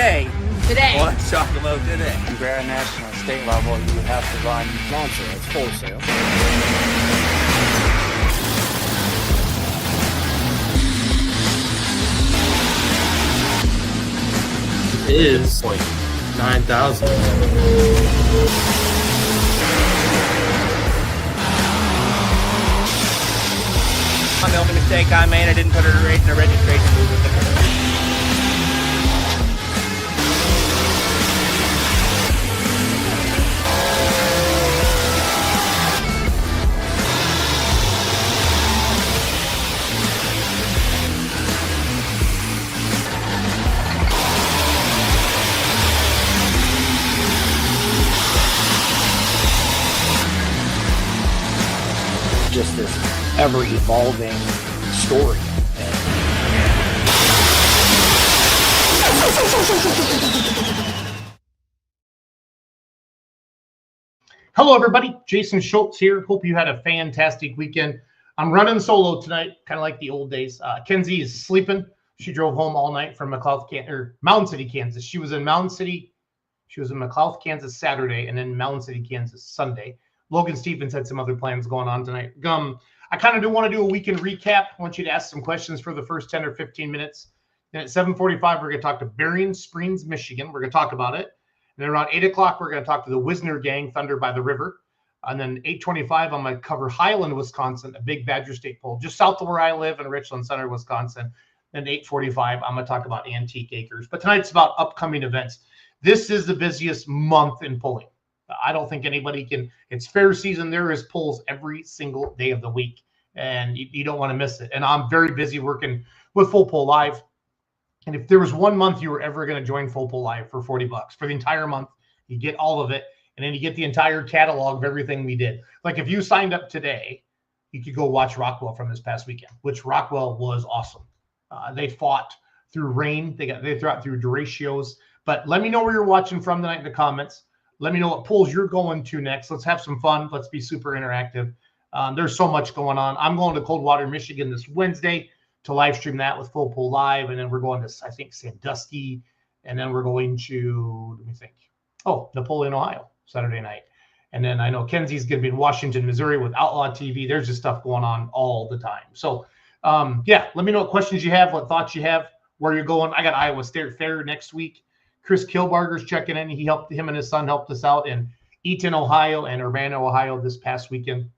today. Today. Let's talk about today. Berrien national state level, you would have to run non-sale, it's wholesale. It is like 9,000. The only mistake I made, I didn't put her in a registration booth with them. Just this ever-evolving story. Hello, everybody. Jason Schultz here. Hope you had a fantastic weekend. I'm running solo tonight, kind of like the old days. Kenzie is sleeping. She drove home all night from Mountain City, Kansas. She was in Mountain City. She was in McLeod, Kansas Saturday, and then Mountain City, Kansas Sunday. Logan Stevens had some other plans going on tonight. I kind of do want to do a weekend recap. I want you to ask some questions for the first 10 or 15 minutes. Then at 7:45, we're going to talk to Berrien Springs, Michigan. We're going to talk about it. And then around 8 o'clock, we're going to talk to the Wisner gang, Thunder by the River. And then 8:25, I'm going to cover Highland, Wisconsin, a big Badger State poll, just south of where I live in Richland Center, Wisconsin. Then 8:45, I'm going to talk about Antique Acres. But tonight's about upcoming events. This is the busiest month in polling. I don't think anybody can. It's fair season. There is polls every single day of the week, and you don't want to miss it. And I'm very busy working with Full Poll Live. And if there was one month you were ever going to join Full Poll Live for $40 for the entire month, you get all of it, and then you get the entire catalog of everything we did. Like if you signed up today, you could go watch Rockwell from this past weekend, which Rockwell was awesome. They fought through rain. They fought through derechos. But let me know where you're watching from tonight in the comments. Let me know what polls you're going to next. Let's have some fun. Let's be super interactive. There's so much going on. I'm going to Coldwater, Michigan this Wednesday to live stream that with Full Poll Live. And then we're going to, I think, Sandusky. And then we're going to, let me think. Napoleon, Ohio, Saturday night. And then I know Kenzie's going to be in Washington, Missouri with Outlaw TV. There's just stuff going on all the time. So, let me know what questions you have, what thoughts you have, where you're going. I got Iowa State Fair next week. Chris Kilbarger's checking in. Him and his son helped us out in Eaton, Ohio and Urbana, Ohio this past weekend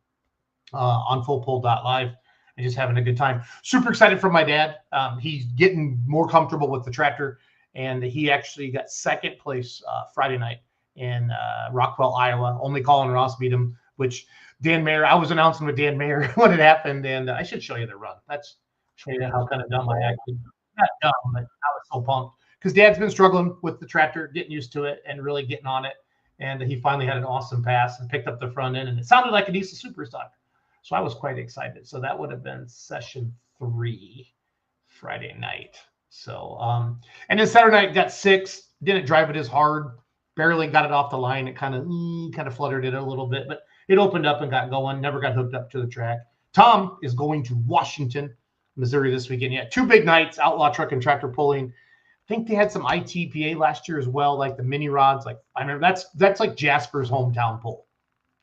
on fullpoll.live and just having a good time. Super excited for my dad. He's getting more comfortable with the tractor, and he actually got second place Friday night in Rockwell, Iowa. Only Colin Ross beat him, which Dan Mayer, I was announcing with Dan Mayer when it happened, and I should show you the run. That's show you how kind of dumb I actually, not dumb, but I was so pumped. Because Dad's been struggling with the tractor, getting used to it and really getting on it. And he finally had an awesome pass and picked up the front end. And it sounded like a decent super stock. So I was quite excited. So that would have been session 3 Friday night. So, and then Saturday night got 6. Didn't drive it as hard. Barely got it off the line. It kind of fluttered it a little bit. But it opened up and got going. Never got hooked up to the track. Tom is going to Washington, Missouri this weekend. Yeah, 2 big nights, outlaw truck and tractor pulling. I think they had some ITPA last year as well, like the mini rods. Like I remember that's like Jasper's hometown pull.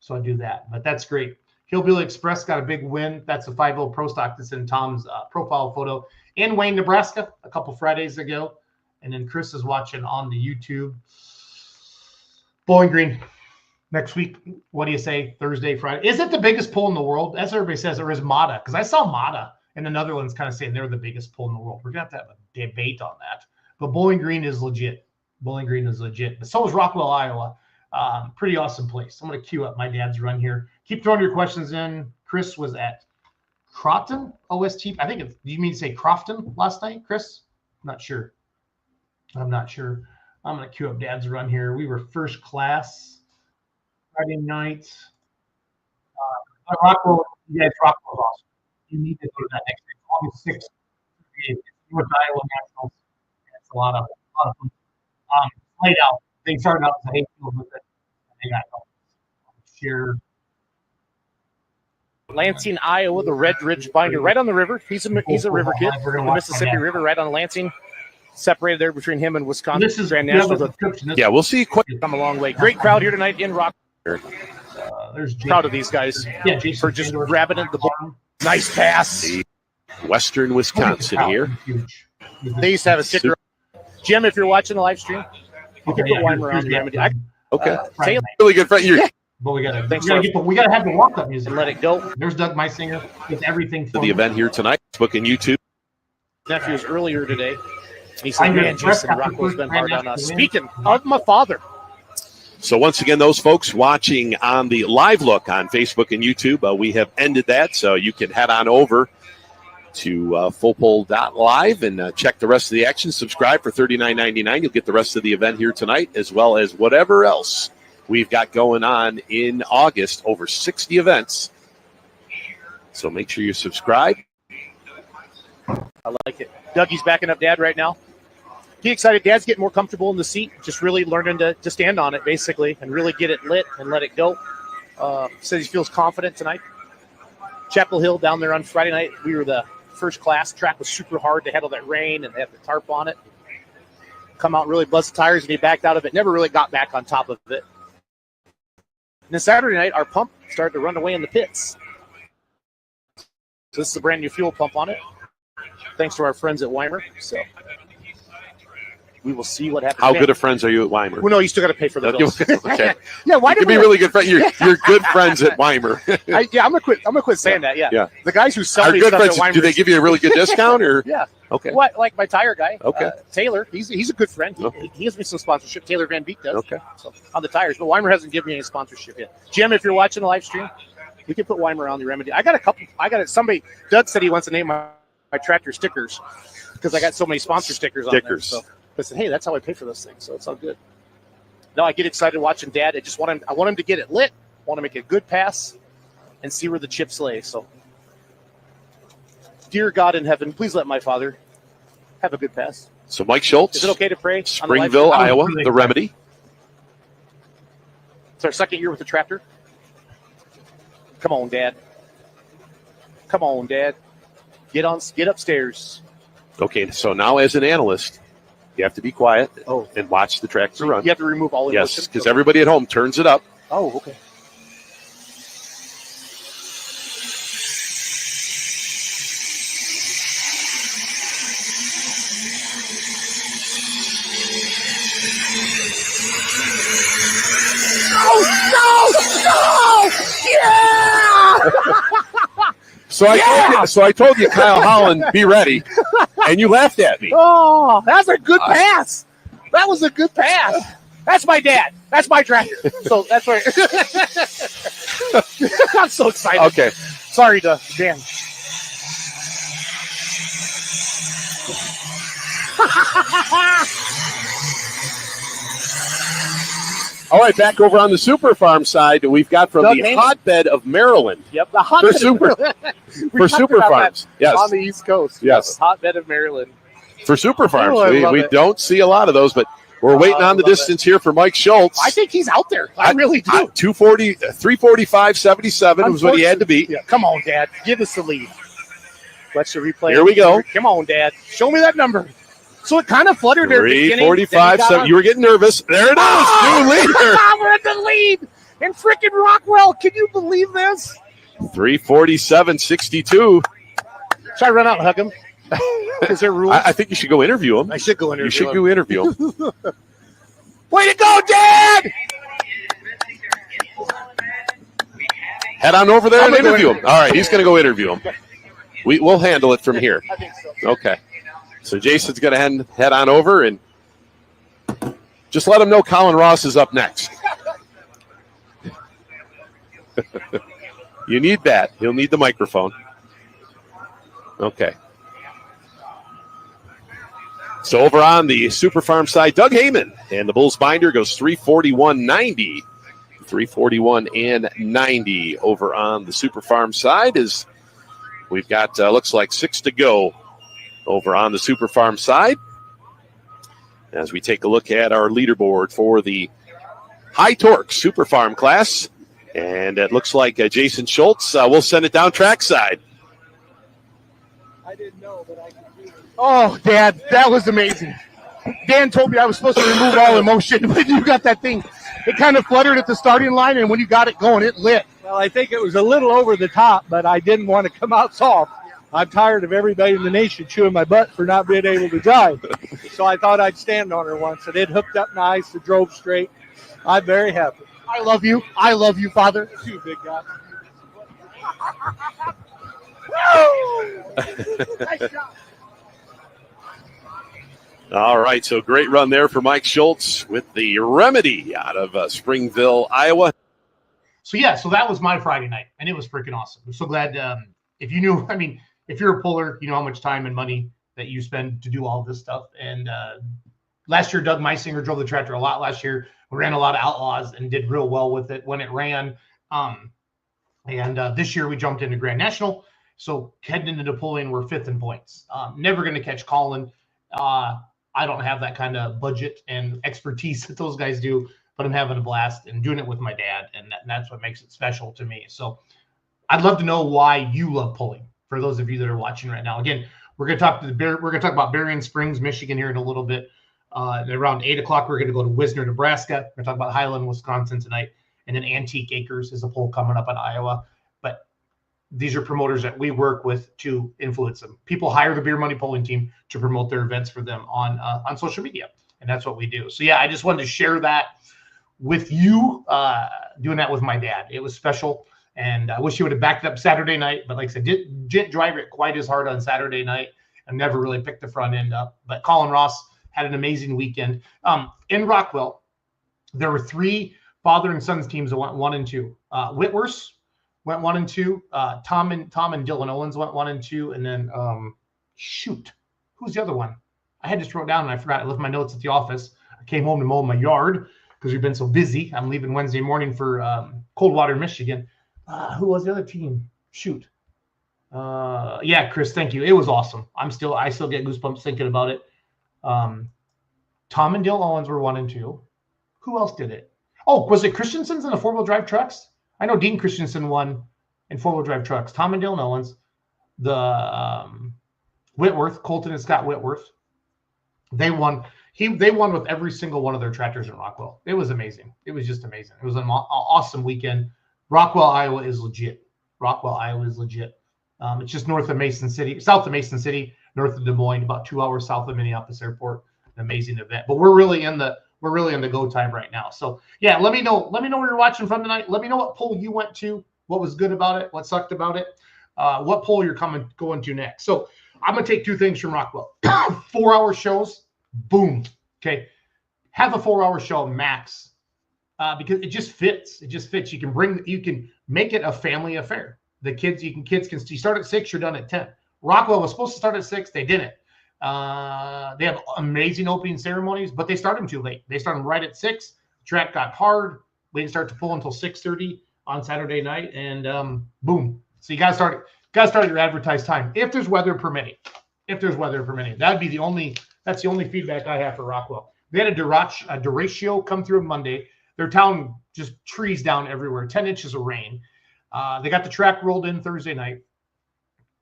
So I do that, but that's great. Hillbilly Express got a big win. That's a 5.0 Pro Stock that's in Tom's profile photo in Wayne, Nebraska, a couple Fridays ago. And then Chris is watching on the YouTube. Bowling Green next week. What do you say? Thursday, Friday. Is it the biggest pull in the world? As everybody says, or is Mata? Because I saw Mata and the Netherlands kind of saying they're the biggest pull in the world. We're going to have a debate on that. But Bowling Green is legit. Bowling Green is legit. But so is Rockwell, Iowa. Pretty awesome place. I'm going to queue up my dad's run here. Keep throwing your questions in. Chris was at Crofton OST. I think you mean to say Crofton last night, Chris? I'm not sure. I'm going to queue up dad's run here. We were first class Friday night. Rockwell, yeah, Rockwell was awesome. You need to go to that next week. August 6th. It's North Iowa Nationals. It's a lot of fun. Laid out. They started out as a hayfield with it. They got share. Lansing, Iowa, the Red Ridge Binder, right on the river. He's a river kid. The Mississippi River, right on Lansing. separated there between him and Wisconsin. This is Grand National. Yeah, we'll see. Come a long way. Great crowd here tonight in Rock. There's Proud of these guys Jason for just grabbing it. The ball. Nice pass. Western Wisconsin here. They used to have a sticker. Jim, if you're watching the live stream, you can put Weimer on the remedy. Okay. Taylor, Really good friend. But we gotta have the walk-up music and let it go. There's Doug Meisinger with everything for the event here tonight. Book and YouTube. Nephew was earlier today. He said, man, Jason Rockwell's been hard on us. Speaking of my father. So once again, those folks watching on the live look on Facebook and YouTube, we have ended that. So you can head on over to fullpole.live and check the rest of the action. Subscribe for $39.99. You'll get the rest of the event here tonight, as well as whatever else we've got going on in August. Over 60 events. So make sure you subscribe. I like it. Dougie's backing up Dad right now. He excited. Dad's getting more comfortable in the seat, just really learning to stand on it, basically, and really get it lit and let it go. Says he feels confident tonight. Chapel Hill down there on Friday night, we were the first class. Track was super hard to handle that rain, and they had the tarp on it. Come out and really buzz the tires, and he backed out of it. Never really got back on top of it. And then Saturday night, our pump started to run away in the pits. So this is a brand new fuel pump on it, thanks to our friends at Weimer. So we will see what happens. How good of friends are you at Weimer? Well, no, you still got to pay for the bills. Okay. Yeah, why you can be really good friends. You're good friends at Weimer. I'm gonna quit saying that. Yeah. The guys who sell Are me good stuff friends. at Weimer. Do they give you a really good discount or? Yeah. Okay. What, like my tire guy? Okay. Taylor, he's a good friend. He gives me some sponsorship. Taylor Van Beek does. Okay. So on the tires, but Weimer hasn't given me any sponsorship yet. Jim, if you're watching the live stream, we can put Weimer on the remedy. I got a couple. Somebody. Doug said he wants to name my tractor stickers because I got so many sponsor stickers on there. So I said, hey, that's how I pay for those things. So it's all good. No, I get excited watching Dad. I want him to get it lit. I want to make a good pass and see where the chips lay. So, dear God in heaven, please let my father have a good pass. So Mike Schultz. Is it okay to pray? Springville, Iowa, the remedy. It's our second year with the tractor. Come on, Dad. Come on, Dad. Get upstairs. Okay, so now as an analyst, you have to be quiet and watch the tractor run. You have to remove all emotion? Yes, because everybody at home turns it up. Oh, okay. No! Yeah! So I told you, Kyle Holland, be ready, and you laughed at me. Oh, that's a good pass. That was a good pass. That's my dad. That's my tractor. So that's right. I'm so excited. Okay. Sorry to Dan. All right, back over on the Super Farm side, we've got from the hotbed of Maryland. Yep, the hotbed for Super Farms. Yes, on the East Coast. Yes, hotbed of Maryland. For Super Farms, we don't see a lot of those, but we're waiting on the distance here for Mike Schultz. I think he's out there. I really do. 240, 345.77 was what he had to beat. Yeah, come on, Dad, give us the lead. Let's replay. Here we go. Come on, Dad, show me that number. So it kind of fluttered there. 345. So you were getting nervous. There it is. New leader. We're in the lead. And freaking Rockwell. Can you believe this? 347.62. Should I run out and hug him? Is there rules? I think you should go interview him. I should go interview him. You should go interview him. Way to go, Dad! Head on over there and interview him. All right, he's going to go interview him. We'll handle it from here. I think so. Okay. So Jason's going to head on over and just let him know Colin Ross is up next. You need that. He'll need the microphone. Okay. So over on the Super Farm side, Doug Heyman and the Bulls binder goes 341.90. 341.90 over on the Super Farm side is we've got looks like 6 to go over on the Super Farm side. As we take a look at our leaderboard for the high torque Super Farm class, and it looks like Jason Schultz will send it down trackside. I didn't know, but I could do it. Oh, Dad, that was amazing. Dan told me I was supposed to remove all emotion, but you got that thing. It kind of fluttered at the starting line, and when you got it going, it lit. Well, I think it was a little over the top, but I didn't want to come out soft. I'm tired of everybody in the nation chewing my butt for not being able to drive. So I thought I'd stand on her once, and it hooked up nice. It drove straight. I'm very happy. I love you. I love you, Father. You big guy. Nice job. All right, so great run there for Mike Schultz with the Remedy out of Springville, Iowa. So that was my Friday night, and it was freaking awesome. I'm so glad. If you knew, if you're a puller, you know how much time and money that you spend to do all this stuff. And last year, Doug Meisinger drove the tractor a lot. Last year, we ran a lot of outlaws and did real well with it when it ran. And this year, we jumped into Grand National. So heading into pulling, we're 5th in points. Never going to catch Colin. I don't have that kind of budget and expertise that those guys do, but I'm having a blast and doing it with my dad, and that's what makes it special to me. So I'd love to know why you love pulling. For those of you that are watching right now, again, we're going to talk about Berrien Springs, Michigan here in a little bit. Around 8 o'clock, we're going to go to Wisner, Nebraska. We're going to talk about Highland, Wisconsin tonight, and then Antique Acres is a pull coming up in Iowa. But these are promoters that we work with to influence them. People hire the Beer Money Polling Team to promote their events for them on social media, and that's what we do. So, I just wanted to share that with you, doing that with my dad. It was special, and I wish he would have backed it up Saturday night, but like I said, didn't drive it quite as hard on Saturday night and never really picked the front end up. But Colin Ross had an amazing weekend. In Rockwell, there were 3 father and sons teams that went 1 and 2. Whitworth went 1 and 2. Tom and Dylan Owens went 1 and 2. And then, who's the other one? I had this wrote down and I forgot. I left my notes at the office. I came home to mow my yard because we've been so busy. I'm leaving Wednesday morning for Coldwater, Michigan. Who was the other team? Chris, thank you. It was awesome. I still get goosebumps thinking about it. Tom and Dylan Owens were 1 and 2. Who else did it? Oh, was it Christensen's in the 4-wheel drive trucks? I know Dean Christensen won in 4-wheel drive trucks. Tom and Dylan Owens, the Whitworth, Colton and Scott Whitworth, they won. They won with every single one of their tractors in Rockwell. It was amazing. It was just amazing. It was an awesome weekend. Rockwell, Iowa is legit. It's just south of Mason City, north of Des Moines, about 2 hours south of Minneapolis Airport. An amazing event. But we're really in the go time right now. So let me know where you're watching from tonight. Let me know what poll you went to, what was good about it, what sucked about it, what poll you're going to next. So I'm gonna take 2 things from Rockwell. 4-hour shows, boom. Okay. Have a 4-hour show max. Because it just fits. You can make it a family affair. The kids can start at 6, you're done at 10. Rockwell was supposed to start at 6, they didn't. They have amazing opening ceremonies, but they start them too late. They start them right at 6. The track got hard. We didn't start to pull until 6:30 on Saturday night, and boom. So you gotta start your advertised time if there's weather permitting. That's the only feedback I have for Rockwell. They had a derecho come through Monday. Their town just trees down everywhere, 10 inches of rain. They got the track rolled in Thursday night.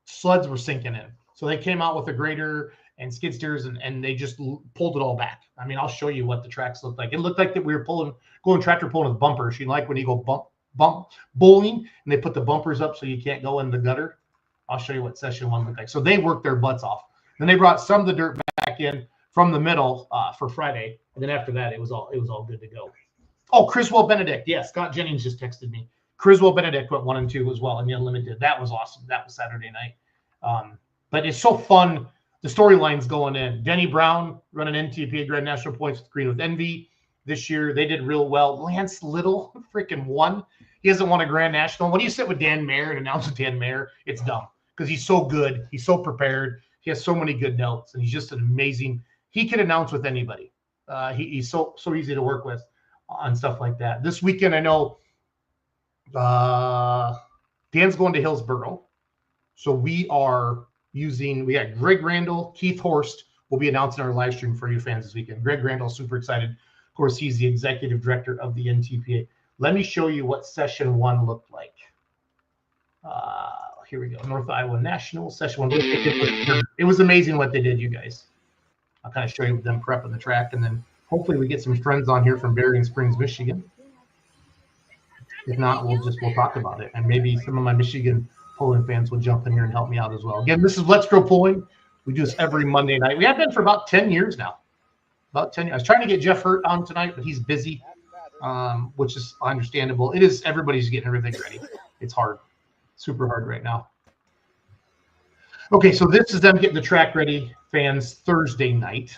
Sleds were sinking in. So they came out with a grader and skid steers, and they just pulled it all back. I'll show you what the tracks looked like. It looked like that we were going tractor pulling with bumpers. You like when you go bump bowling and they put the bumpers up so you can't go in the gutter. I'll show you what session 1 looked like. So they worked their butts off. Then they brought some of the dirt back in from the middle for Friday. And then after that, it was all good to go. Oh, Criswell Benedict. Yeah, Scott Jennings just texted me. Criswell Benedict went 1 and 2 as well in the Unlimited. That was awesome. That was Saturday night. But it's so fun. The storylines going in. Denny Brown running NTPA Grand National Points with Green with Envy this year. They did real well. Lance Little freaking won. He hasn't won a Grand National. When you sit with Dan Mayer and announce with Dan Mayer, it's dumb because he's so good. He's so prepared. He has so many good notes, and he's just an amazing. He can announce with anybody. He's so easy to work with on stuff like that. This weekend, I know Dan's going to Hillsboro, so we got Greg Randall, Keith Horst will be announcing our live stream for you fans this weekend. Greg Randall, super excited. Of course, he's the executive director of the NTPA. Let me show you what session 1 looked like. here we go. North Iowa National Session 1. It was amazing what they did, you guys. I'll kind of show you them prepping the track, and then hopefully we get some friends on here from Berrien Springs, Michigan. If not, we'll talk about it, and maybe some of my Michigan polling fans will jump in here and help me out as well. Again, this is Let's Grow Polling. We do this every Monday night. We have been for about 10 years now. About 10 years. I was trying to get Jeff Hurt on tonight, but he's busy, which is understandable. It is. Everybody's getting everything ready. It's hard, super hard right now. Okay, so this is them getting the track ready, fans, Thursday night.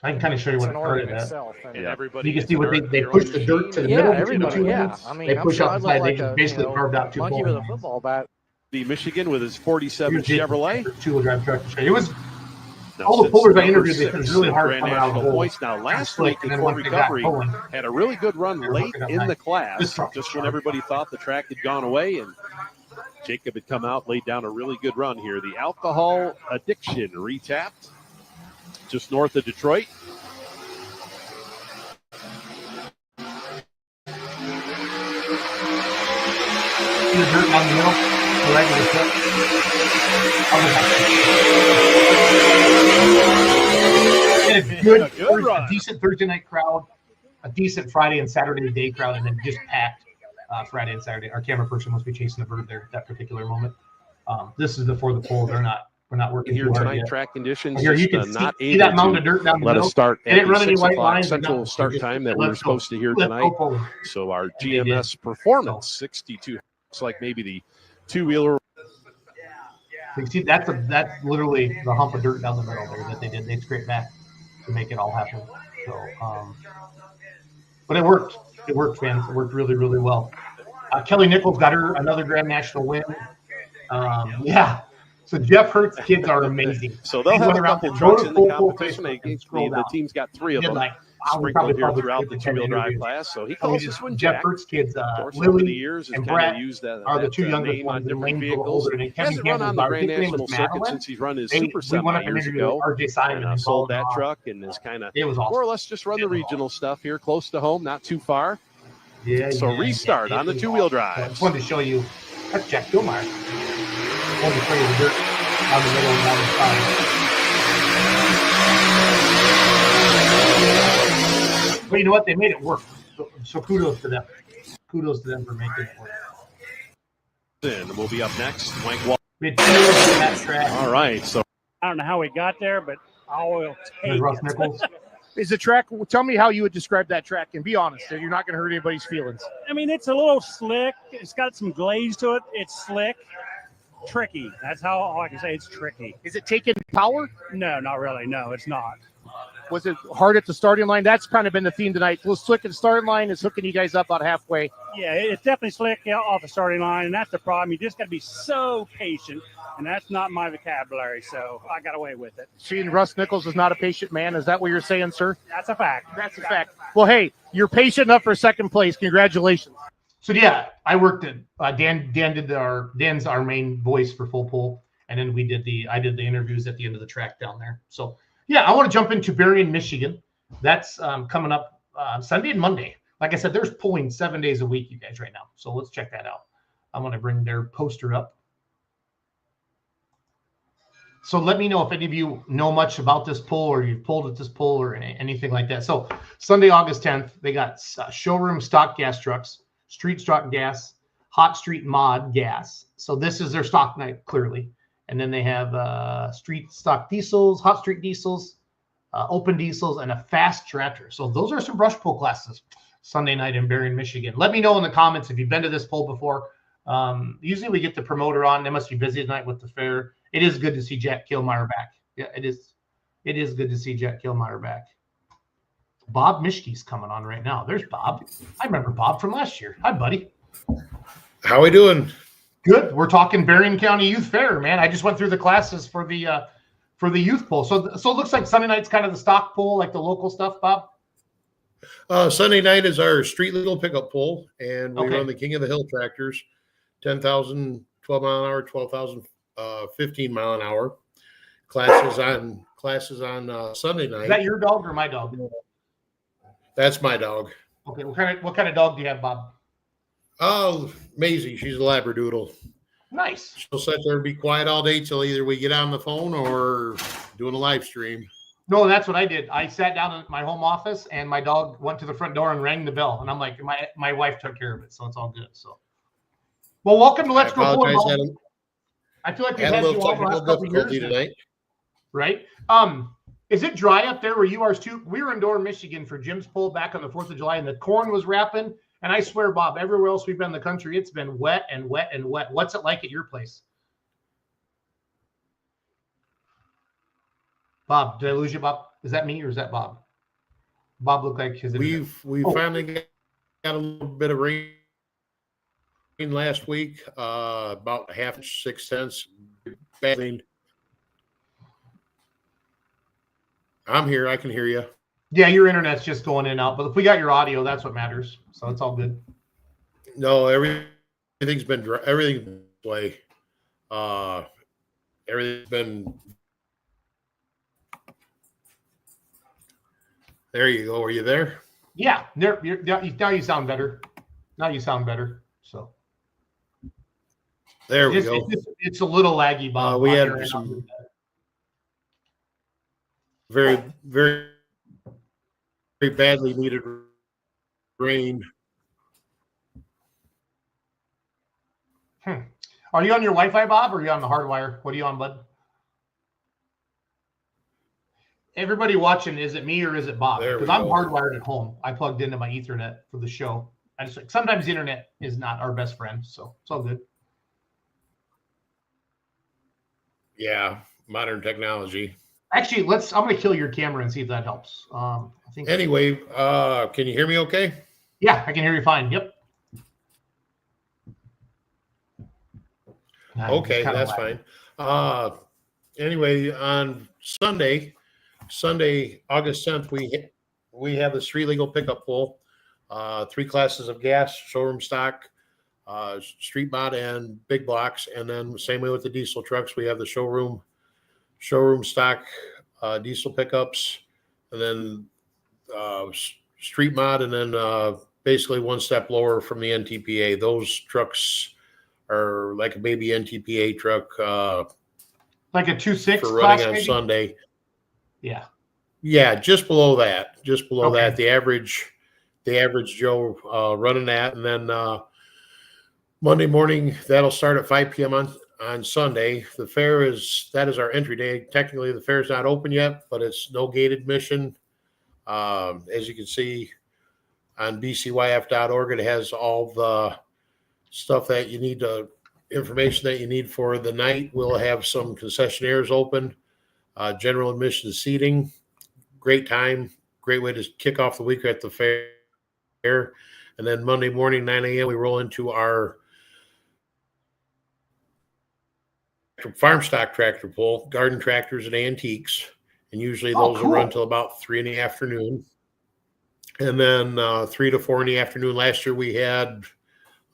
I can kind of show you what part of that. And everybody You can see what they push the dirt to the middle between the two lanes. I mean, They I'm push sure out I the look side. They like just a, basically carved out two monkey with a lanes. football bat. The Michigan with his 47 Here's the Chevrolet. two-wheel drive truck. It was Now, all the since pullers I number interviewed. They said it was six really in hard Grand coming out of the National hole. Points. Now, last Slick, week and in then once Fort they got Recovery going, had a really good run they were late hooking up in the nice. This class, truck just is when sharp. everybody thought the track had gone away, and Jacob had come out, laid down a really good run here. The Alcohol Addiction retapped just north of Detroit. The dirt down the middle, the regular truck. Had a good, decent Thursday night crowd, a decent Friday and Saturday day crowd, and then just packed Friday and Saturday. Our camera person must be chasing a bird there at that particular moment. This is before the poll. We're not working Here too hard tonight, yet. track conditions Here you just can not see able that mound to of dirt down the let middle. us start They at didn't the run any 6 white o'clock lines or Central nothing. start Just time that we were let's go. supposed to hear Let's tonight. go polling. So our And they did. GMS Performance 62 looks like maybe the two-wheeler. So you see, that's literally the hump of dirt down the middle there that they did. They scraped back to make it all happen. So, but it worked. It worked, fans. It worked really, really well. Kelly Nichols got her another Grand National win. Yeah. So Jeff Hurt's kids are amazing. So they'll They have went a around couple and trucks wrote in the full competition. Facebook and The scrolled down. team's got 3 of Did them like, we sprinkled here probably throughout the 10 two-wheel drive interviews. class. So he So we calls just- this one Jeff Jack. Hurt's kids, Of course, over the Lily years has and kind of Brett used that, are the two youngest name ones. on And different Lane's a little vehicles. older, and He Kevin hasn't run Campbell's on the daughter, Grand his name National was circuit Madeline. since he's run his We Super went Semi up and years interviewed ago. RJ Simon And and sold followed that on. truck and is kind of It was awesome. more or less just run the regional stuff here close to home, not too far. So restart on the two-wheel drive. I just wanted to show you. That's Jack Gilmeyer. I wanted to show you the dirt down the middle and down the side. But you know what? They made it work. So kudos to them. Kudos to them for making it work. And we'll be up next. Mike Wall. We had 2 on that track. All right. So I don't know how we got there, but I will There's take Russ it. Nichols. Is the track? Tell me how you would describe that track, and be honest. You're not going to hurt anybody's feelings. I mean, it's a little slick. It's got some glaze to it. It's slick, tricky. That's how all I can say. It's tricky. Is it taking power? No, not really. No, it's not. Was it hard at the starting line? That's kind of been the theme tonight. Was slick at the starting line is hooking you guys up about halfway. Yeah, it's definitely slick off the starting line, and that's the problem. You just got to be so patient, and that's not my vocabulary, so I got away with it. Seeing Russ Nichols is not a patient man. Is that what you're saying, sir? That's a fact. That's a fact. Well, hey, you're patient enough for second place. Congratulations. So yeah, I worked at Dan's our main voice for Full Pull, and then I did the interviews at the end of the track down there. So yeah, I want to jump into Berrien, Michigan. That's coming up Sunday and Monday. Like I said, there's polling 7 days a week, you guys, right now. So let's check that out. I'm going to bring their poster up. So let me know if any of you know much about this poll, or you've polled at this poll, or anything like that. So Sunday, August 10th, they got showroom stock gas trucks, street stock gas, hot street mod gas. So this is their stock night, clearly. And then they have street stock diesels, hot street diesels, open diesels, and a fast tractor. So those are some brush pull classes Sunday night in Berrien, Michigan. Let me know in the comments if you've been to this poll before. Usually we get the promoter on. They must be busy tonight with the fair. It is good to see Jack Kilmeyer back. Yeah, it is. It is good to see Jack Kilmeyer back. Bob Mischke's coming on right now. There's Bob. I remember Bob from last year. Hi, buddy. How we doing? Good. We're talking Berrien County Youth Fair, man. I just went through the classes for the youth poll. So it looks like Sunday night's kind of the stock poll, like the local stuff, Bob. Sunday night is our street legal pickup poll, and we Okay. run the King of the Hill tractors, 10,000, 12 mile an hour, 12,000, 15 mile an hour. Classes on Sunday night. Is that your dog or my dog? That's my dog. Okay. What kind of dog do you have, Bob? Oh, Maisie, she's a Labradoodle. Nice. She'll sit there and be quiet all day till either we get on the phone or doing a live stream. No, that's what I did. I sat down in my home office, and my dog went to the front door and rang the bell. And I'm like, my wife took care of it, so it's all good. So, well, welcome to Let's Go Forward. I feel like we've had you all the last couple of years tonight. Right? Is it dry up there where you are too? We were in Door, Michigan for Jim's Pull back on the 4th of July, and the corn was wrapping. And I swear, Bob, everywhere else we've been in the country, it's been wet and wet and wet. What's it like at your place? Bob, did I lose you, Bob? Is that me or is that Bob? Bob looked like his. We finally got a little bit of rain last week, about a half inch, 6/10. Bad. I'm here. I can hear you. Yeah, your internet's just going in and out. But if we got your audio, that's what matters. So it's all good. No, everything's been dry. Everything's way. Everything's been. There you go. Are you there? Yeah. Now you sound better. Now you sound better. So. There we go. It's a little laggy, Bob. We had some very, very, very badly needed rain. Are you on your Wi-Fi, Bob, or are you on the hardwire? What are you on, bud? Everybody watching, is it me or is it Bob? Because I'm hardwired at home. I plugged into my Ethernet for the show. Sometimes the internet is not our best friend, so it's all good. Yeah, modern technology. Actually, I'm going to kill your camera and see if that helps. I think. Anyway, can you hear me okay? Yeah, I can hear you fine. Yep. Okay, that's fine. Anyway, on Sunday, August 10th, we have the street legal pickup pull, 3 classes of gas, showroom stock, street mod, and big blocks, and then same way with the diesel trucks, we have the showroom stock diesel pickups, and then street mod, and then basically one step lower from the NTPA. Those trucks are like a baby NTPA truck, like a 2.6 for running on maybe? Sunday. Yeah, just below that. Okay. The average Joe running that, and then Monday morning that'll start at 5 p.m. on Sunday. The fair is our entry day. Technically, the fair is not open yet, but it's no gate admission. As you can see on bcyf.org, it has all the stuff that you need information that you need for the night. We'll have some concessionaires open, general admission seating. Great time, great way to kick off the week at the fair. And then Monday morning, 9 a.m., we roll into our farm stock tractor pull, garden tractors and antiques. And usually those will run till about 3 in the afternoon. And then 3 to 4 in the afternoon. Last year we had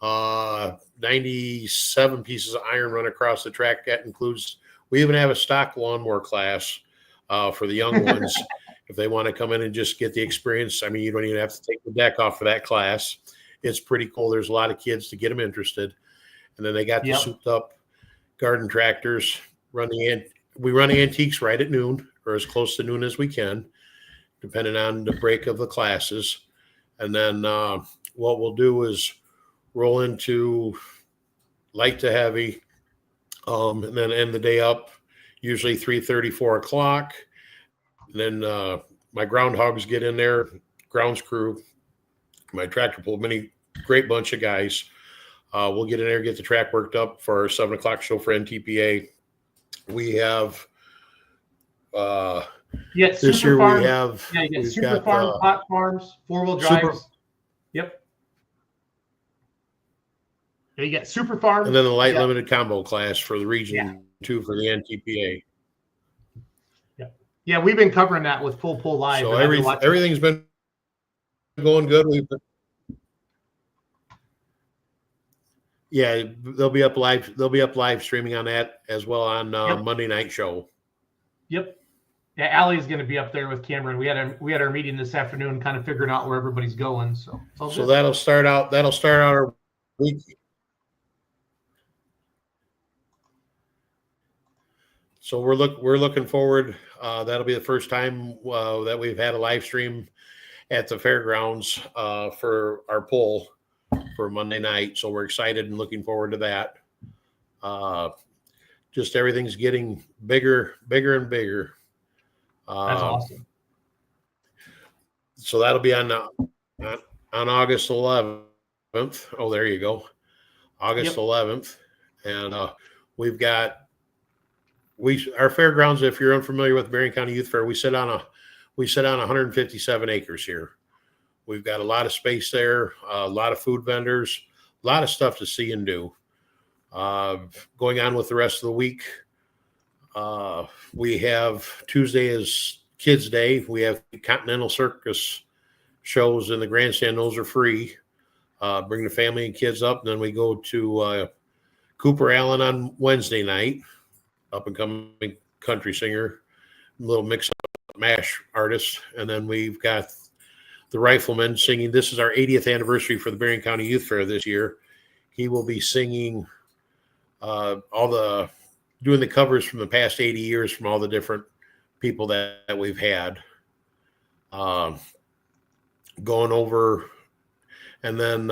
97 pieces of iron run across the track. That includes, we even have a stock lawnmower class for the young ones. If they want to come in and just get the experience, I mean, you don't even have to take the deck off for that class. It's pretty cool. There's a lot of kids to get them interested. And then they got the souped up garden tractors. We run antiques right at noon, or as close to noon as we can, depending on the break of the classes. And then what we'll do is roll into light to heavy, and then end the day up, usually 3:30, 4 o'clock. And then my groundhogs get in there, grounds crew, my tractor pull, great bunch of guys. We'll get in there, get the track worked up for our 7 o'clock show for NTPA. We have this year farm, we have Super Farm, Hot Farms, 4-wheel drives. Yep. Yeah, you get Super Farm. And then the light limited combo class for the region 2 for the NTPA. Yeah, we've been covering that with Full Pull Live. So everything's been going good. They'll be up live. They'll be up live streaming on that as well on Monday night show. Yep. Yeah, Allie's going to be up there with Cameron. We had our meeting this afternoon, kind of figuring out where everybody's going. So that'll start out we So we're looking forward. That'll be the first time that we've had a live stream at the fairgrounds for our poll for Monday night. So we're excited and looking forward to that. Just everything's getting bigger and bigger. That's awesome. So that'll be on August 11th. Oh, there you go, August 11th, and we've got. Our fairgrounds, if you're unfamiliar with Berrien County Youth Fair, we sit on 157 acres here. We've got a lot of space there, a lot of food vendors, a lot of stuff to see and do. Going on with the rest of the week, we have Tuesday is Kids Day. We have Continental Circus shows in the grandstand. Those are free. Bring the family and kids up. And then we go to Cooper Allen on Wednesday night. Up and coming country singer, little mix up mash artist. And then we've got the Rifleman singing. This is our 80th anniversary for the Berrien County Youth Fair this year. He will be singing doing the covers from the past 80 years from all the different people that we've had. Going over, and then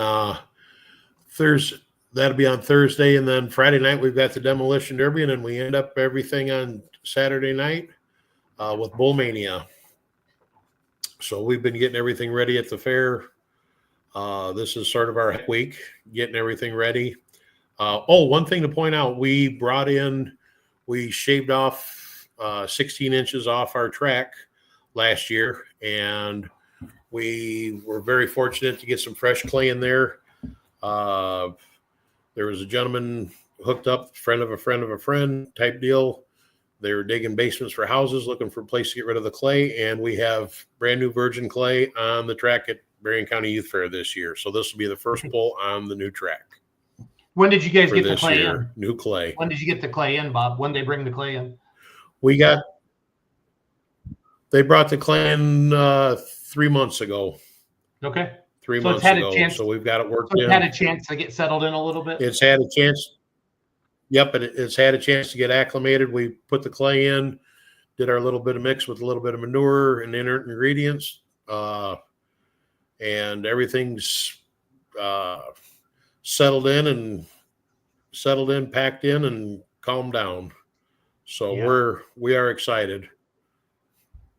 that'll be on Thursday, and then Friday night we've got the Demolition Derby, and then we end up everything on Saturday night with Bull Mania. So we've been getting everything ready at the fair. This is sort of our week, getting everything ready. One thing to point out, we shaved off 16 inches off our track last year, and we were very fortunate to get some fresh clay in there. There was a gentleman hooked up, friend of a friend of a friend type deal. They were digging basements for houses, looking for a place to get rid of the clay. And we have brand new virgin clay on the track at Berrien County Youth Fair this year. So this will be the first pull on the new track. When did you guys get the clay in? New clay. When did you get the clay in, Bob? When did they bring the clay in? They brought the clay in 3 months ago. Okay. 3 months ago. So we've got it worked in. It's had a chance to get settled in a little bit? It's had a chance. Yep, it's had a chance to get acclimated. We put the clay in, did our little bit of mix with a little bit of manure and inert ingredients, and everything's settled in, packed in, and calmed down. So we are excited.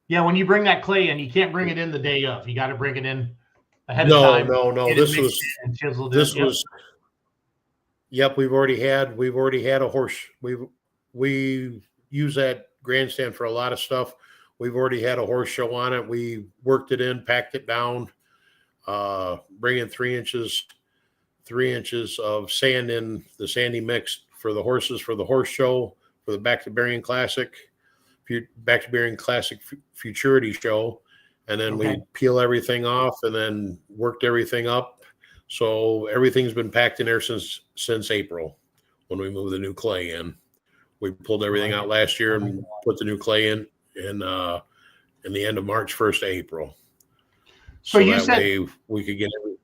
Yeah, when you bring that clay in, you can't bring it in the day of. You got to bring it in ahead of time. No. Yep, we've already had a horse. We use that grandstand for a lot of stuff. We've already had a horse show on it. We worked it in, packed it down, bring in 3 inches of sand in the sandy mix for the horses for the horse show, for the Back to Berrien Classic Futurity show. And then we peel everything off and then worked everything up. So everything's been packed in there since April when we moved the new clay in. We pulled everything out last year and put the new clay in the end of March, 1st of April. So you said we could get everything.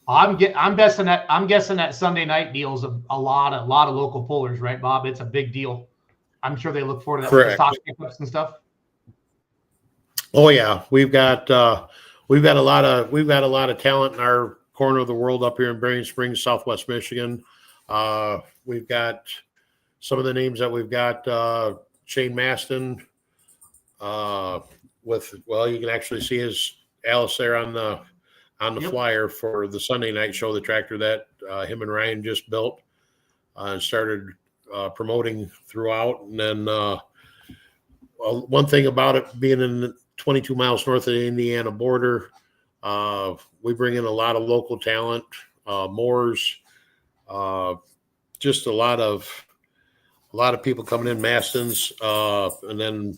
I'm guessing that Sunday night deal's a lot of local pullers, right, Bob? It's a big deal. I'm sure they look forward to that. Correct. Stock pickups and stuff. Oh yeah, we've got a lot of talent in our corner of the world up here in Berrien Springs, Southwest Michigan. We've got some of the names that we've got. Shane Maston. You can actually see his Alice there on the flyer for the Sunday night show, the tractor that him and Ryan just built and started promoting throughout. And then one thing about it being in 22 miles north of the Indiana border, we bring in a lot of local talent, Moores, just a lot of people coming in, Mastons, and then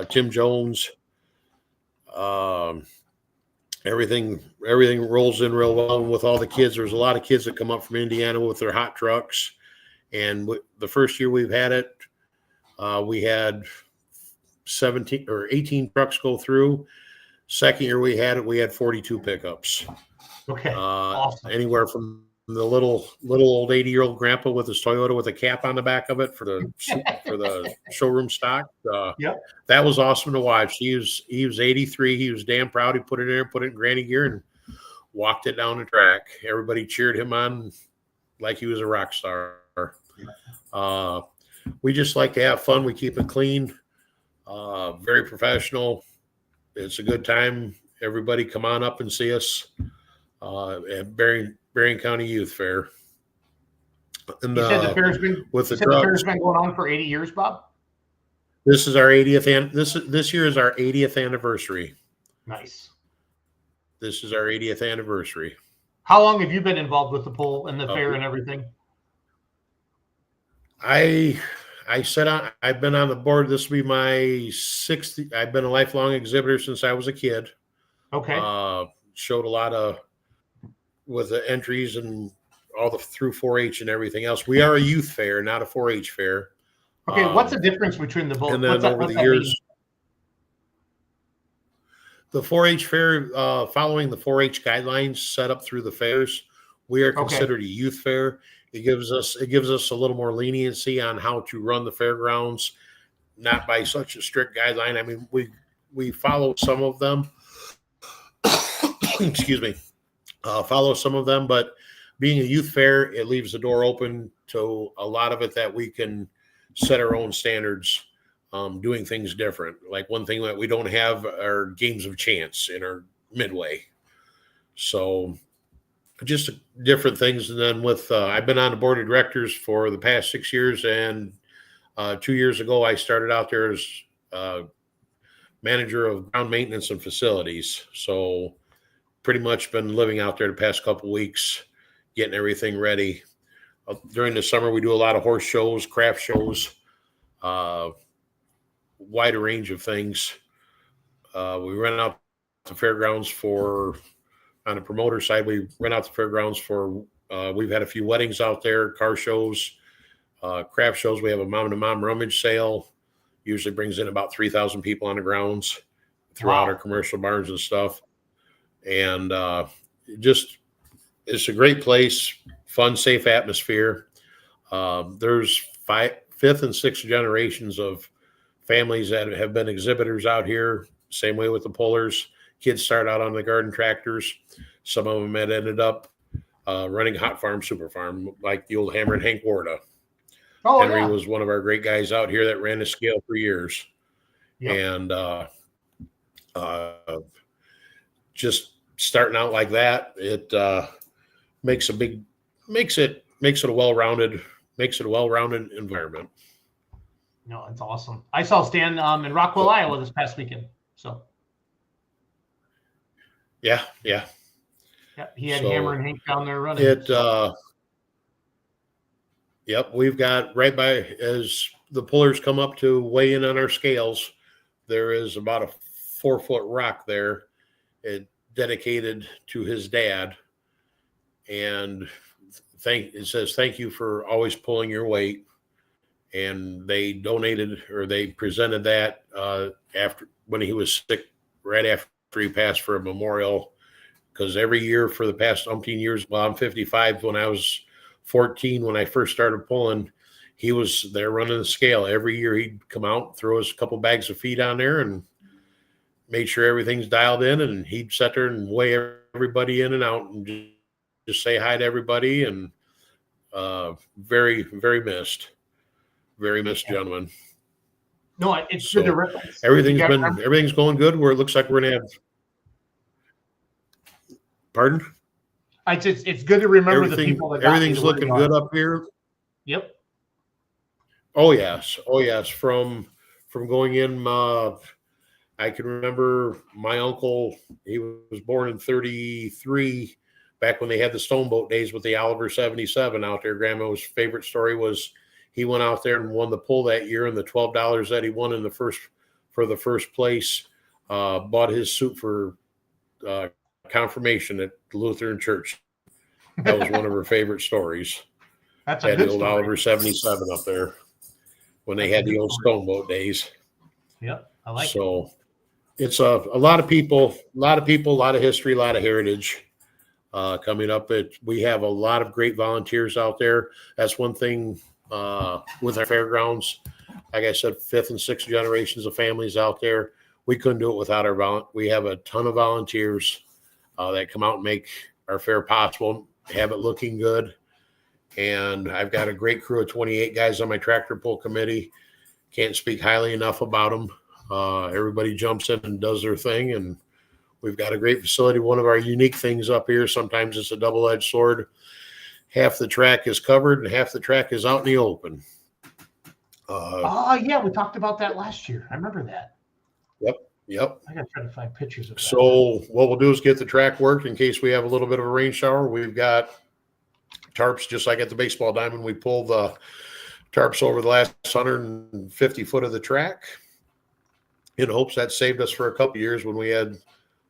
Tim Jones. Everything rolls in real well. And with all the kids, there's a lot of kids that come up from Indiana with their hot trucks. And the first year we've had it, we had 17 or 18 trucks go through. Second year we had 42 pickups. Okay. Awesome. Anywhere from the little old 80-year-old grandpa with his Toyota with a cap on the back of it for the showroom stock. Yep. That was awesome to watch. He was 83. He was damn proud. He put it in there, put it in granny gear, and walked it down the track. Everybody cheered him on like he was a rock star. We just like to have fun. We keep it clean, very professional. It's a good time. Everybody come on up and see us at Berrien County Youth Fair. And You said the fair's been, with the fair's been going on for 80 years, Bob? This is our 80th and this year is our 80th anniversary. Nice. This is our 80th anniversary. How long have you been involved with the poll and the fair and everything? I've been on the board. This will be my 60th. I've been a lifelong exhibitor since I was a kid. Okay. Showed a lot with the entries and all through 4-H and everything else. We are a youth fair, not a 4-H fair. Okay. What's the difference between the both? And then over the years, the 4-H fair, following the 4-H guidelines set up through the fairs, we are considered a youth fair. It gives us a little more leniency on how to run the fairgrounds, not by such a strict guideline. I mean, we follow some of them. Excuse me. Follow some of them, but being a youth fair, it leaves the door open to a lot of it that we can set our own standards, doing things different. Like one thing that we don't have are games of chance in our midway. So just different things. And then with I've been on the board of directors for the past 6 years, and 2 years ago I started out there as manager of ground maintenance and facilities. So pretty much been living out there the past couple of weeks, getting everything ready. During the summer we do a lot of horse shows, craft shows, wider range of things. We rent out the fairgrounds on the promoter side, we rent out the fairgrounds for, we've had a few weddings out there, car shows, craft shows. We have a mom-to-mom rummage sale. Usually brings in about 3,000 people on the grounds throughout our commercial barns and stuff. And it's a great place, fun, safe atmosphere. There's fifth and sixth generations of families that have been exhibitors out here. Same way with the pullers. Kids start out on the garden tractors. Some of them had ended up running Hot Farm, Super Farm, like the old Hammer and Hank Warda. Henry was one of our great guys out here that ran the scale for years. Yep. And just starting out like that, it makes it a well-rounded environment. No, it's awesome. I saw Stan in Rockwell, Iowa this past weekend. So yeah, he had Hammer and Hank down there running. Yep, we've got right by, as the pullers come up to weigh in on our scales, there is about a 4-foot rock there, dedicated to his dad, and it says thank you for always pulling your weight. And they donated, or they presented that after, when he was sick, right after he passed, for a memorial. Because every year for the past umpteen years, well, I'm 55. When I was 14, when I first started pulling, he was there running the scale. Every year he'd come out, throw his couple bags of feed on there, and made sure everything's dialed in. And he'd sit there and weigh everybody in and out, and just say hi to everybody. And very, very missed. Very missed gentleman. No, it's good to reference. Everything's going good. Where it looks like we're gonna have. Pardon? It's good to remember the people that everything's looking good up here. Yep. Oh yes. From going in, I can remember my uncle. He was born in 1933, back when they had the Stoneboat days with the Oliver 77 out there. Grandma's favorite story was he went out there and won the pull that year, and the $12 that he won for the first place bought his suit for confirmation at the Lutheran Church. That was one of her favorite stories. That's a good the old story. Oliver 77 up there when they had the old Stoneboat days. Yep, I like it. So it's a lot of people, a lot of history, a lot of heritage. coming up. We have a lot of great volunteers out there. That's one thing with our fairgrounds. Like I said, 5th and 6th generations of families out there. We couldn't do it without our we have a ton of volunteers that come out and make our fair possible, have it looking good. And I've got a great crew of 28 guys on my tractor pull committee. Can't speak highly enough about them. Everybody jumps in and does their thing, and we've got a great facility. One of our unique things up here, sometimes it's a double-edged sword. Half the track is covered and half the track is out in the open. Yeah, we talked about that last year. I remember that. Yep. I gotta try to find pictures of that. So what we'll do is get the track worked in case we have a little bit of a rain shower. We've got tarps just like at the baseball diamond. We pull the tarps over the last 150 foot of the track in hopes that saved us for a couple years when we had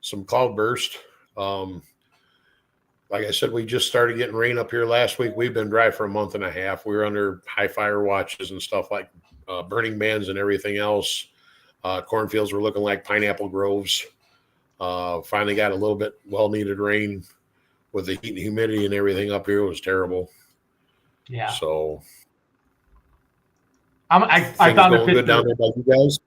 some cloud burst. Like I said, we just started getting rain up here last week. We've been dry for a month and a half. We were under high fire watches and stuff like burning bans and everything else. Cornfields were looking like pineapple groves. Finally got a little bit well-needed rain with the heat and humidity and everything up here. It was terrible. Yeah. So I found a picture. Good down there by you guys.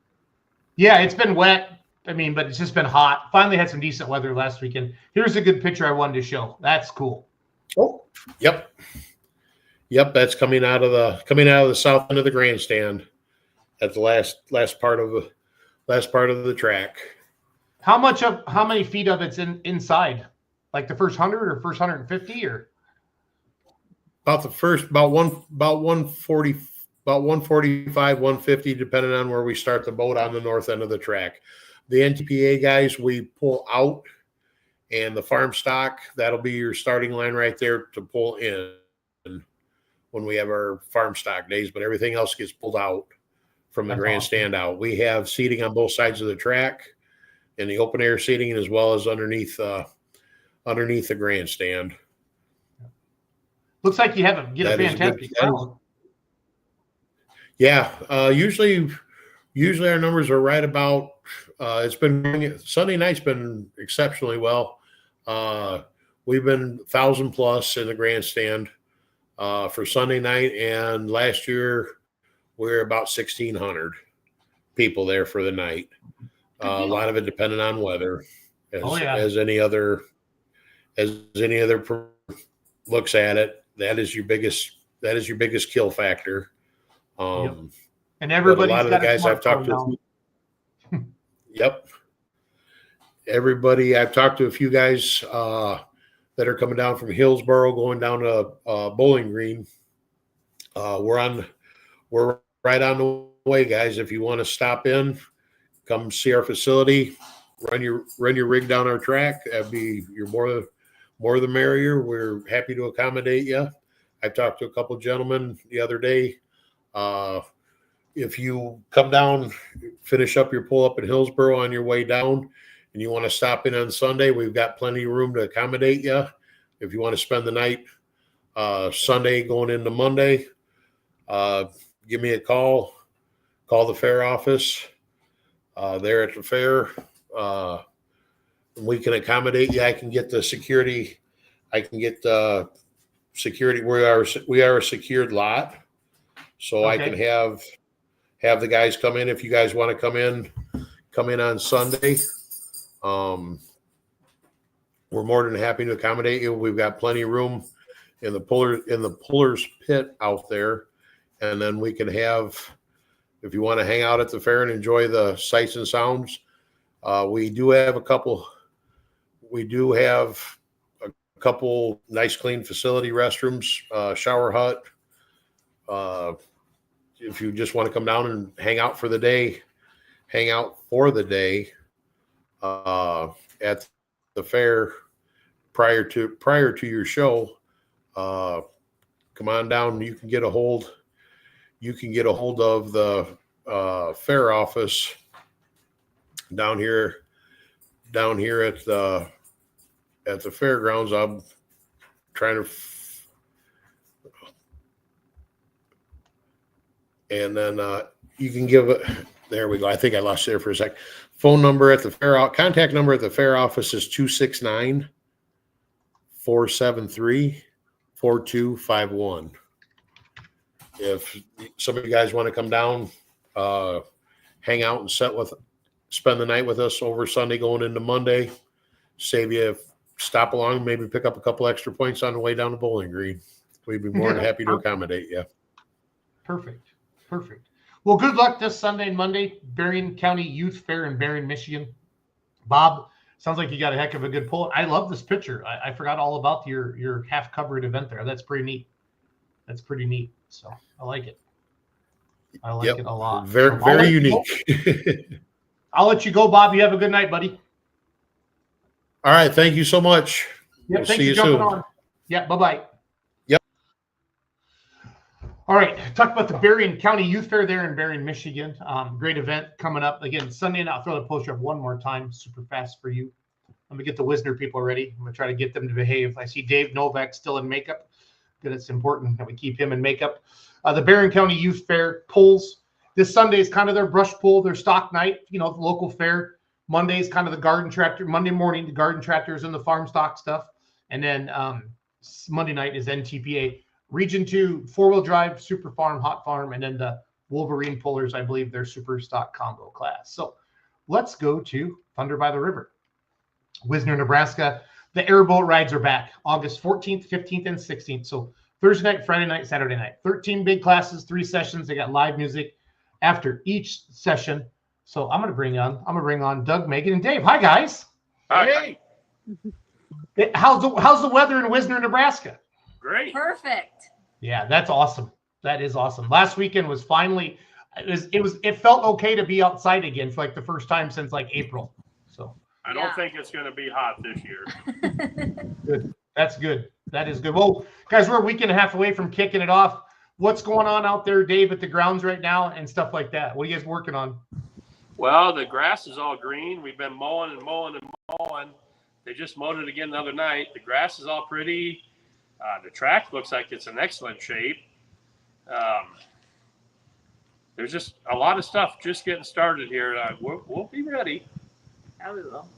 Yeah, it's been wet. I mean, but it's just been hot. Finally had some decent weather last weekend. Here's a good picture I wanted to show. That's cool. Oh, yep. That's coming out of the south end of the grandstand at the last part of the track. How many feet of it's inside? Like the first 100 or first 150 or about 140, about 145, 150, depending on where we start the boat on the north end of the track. The NTPA guys, we pull out, and the farm stock, that'll be your starting line right there to pull in when we have our farm stock days, but everything else gets pulled out from the grandstand out. We have seating on both sides of the track and the open air seating, as well as underneath the grandstand. Looks like you get a fantastic crowd. Yeah, usually our numbers are right about. It's been Sunday night's been exceptionally well. We've been 1,000 plus in the grandstand for Sunday night, and last year we were about 1,600 people there for the night. A lot of it depending on weather, as any other looks at it. That is your biggest kill factor. And everybody's a lot of the guys I've talked to. Yep. Everybody, I've talked to a few guys that are coming down from Hillsboro, going down to Bowling Green. We're right on the way, guys. If you want to stop in, come see our facility, run your rig down our track. That'd be more the merrier. We're happy to accommodate you. I talked to a couple of gentlemen the other day. If you come down, finish up your pull up in Hillsboro on your way down, and you want to stop in on Sunday, we've got plenty of room to accommodate you. If you want to spend the night Sunday going into Monday, give me a call. Call the fair office there at the fair. We can accommodate you. I can get the security. I can get the security. We are a secured lot, so okay. I can have the guys come in if you guys want to come in on Sunday. We're more than happy to accommodate you. We've got plenty of room in the puller's pit out there, and then we can have, if you want to hang out at the fair and enjoy the sights and sounds. We do have a couple nice clean facility restrooms, shower hut. If you just want to come down and hang out for the day at the fair prior to your show, come on down. You can get a hold of the fair office down here at the fairgrounds. I'm trying to, and then you can give it. There we go. I think I lost you there for a sec. Phone number at the fair. Contact number at the fair office is 473-4251. If some of you guys want to come down, hang out and spend the night with us over Sunday going into Monday, save you stop along, maybe pick up a couple extra points on the way down to Bowling Green. We'd be more than happy to accommodate you. Perfect. Well, good luck this Sunday and Monday, Berrien County Youth Fair in Berrien, Michigan. Bob, sounds like you got a heck of a good pull. I love this picture. I forgot all about your half covered event there. That's pretty neat. So I like it. I like it a lot. Very unique. I'll let you go, Bob. You have a good night, buddy. All right. Thank you so much. Yep, We'll thanks see for you jumping soon. on. Yeah, bye-bye. Yep. All right, talk about the Berrien County Youth Fair there in Berrien, Michigan. Great event coming up. Again, Sunday night. I'll throw the poster up one more time, super fast for you. Let me get the Wisner people ready. I'm going to try to get them to behave. I see Dave Novak still in makeup. Good, it's important that we keep him in makeup. The Berrien County Youth Fair pulls. This Sunday is kind of their brush pull, their stock night, the local fair. Monday is kind of the garden tractor. Monday morning, the garden tractors and the farm stock stuff. And then Monday night is NTPA. Region 2, four-wheel drive, super farm, hot farm, and then the Wolverine pullers, I believe they're super stock combo class. So let's go to Thunder by the River. Wisner, Nebraska. The airboat rides are back August 14th, 15th, and 16th. So Thursday night, Friday night, Saturday night. 13 big classes, 3 sessions. They got live music after each session. So I'm gonna bring on Doug, Megan, and Dave. Hi guys. Hi. Hey. How's the weather in Wisner, Nebraska? Great. Perfect. Yeah, that's awesome. That is awesome. Last weekend was finally it felt okay to be outside again for like the first time since like April. So I don't think it's going to be hot this year. good. That's good. That is good. Well, guys, we're a week and a half away from kicking it off. What's going on out there, Dave, at the grounds right now and stuff like that? What are you guys working on? Well, the grass is all green. We've been mowing and mowing and mowing. They just mowed it again the other night. The grass is all pretty. The track looks like it's in excellent shape. There's just a lot of stuff just getting started here. We'll be ready. Yeah, we will.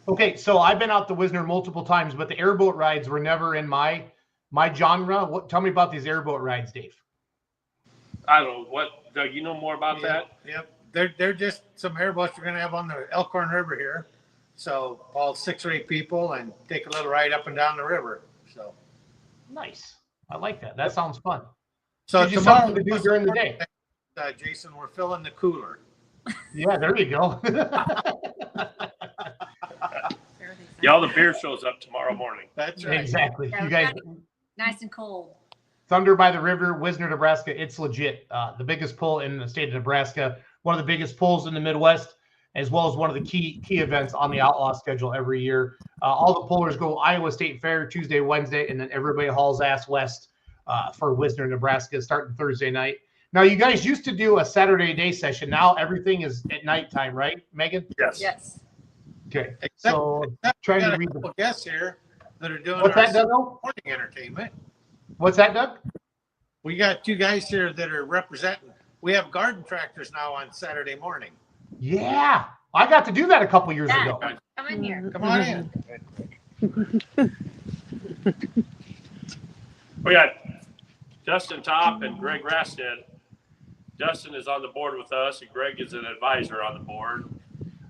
Okay, so I've been out to Wisner multiple times, but the airboat rides were never in my genre. Tell me about these airboat rides, Dave. I don't know what, Doug, you know more about that? Yep. They're just some airboats we're going to have on the Elkhorn River here. So all 6 or 8 people and take a little ride up and down the river. So nice. I like that. That sounds fun. So gives you tomorrow something to do during the day. Jason, we're filling the cooler. Yeah, there you go. Yeah, all the beer shows up tomorrow morning. That's right. Exactly. Yeah, You guys, nice and cold. Thunder by the River, Wisner, Nebraska. It's legit. The biggest pull in the state of Nebraska, one of the biggest pulls in the Midwest, as well as one of the key events on the Outlaw schedule every year. All the pullers go Iowa State Fair Tuesday, Wednesday, and then everybody hauls ass west for Wisner, Nebraska, starting Thursday night. Now, you guys used to do a Saturday day session. Now everything is at nighttime, right, Megan? Yes. Okay. Except Trying we got to a read couple guests here that are doing What's our that, Doug? morning entertainment. What's that, Doug? We got 2 guys here that are representing. We have garden tractors now on Saturday morning. Yeah. I got to do that a couple years Yeah. ago. Come in here. Come on in. We got Dustin Top and Greg Rasted. Dustin is on the board with us, and Greg is an advisor on the board.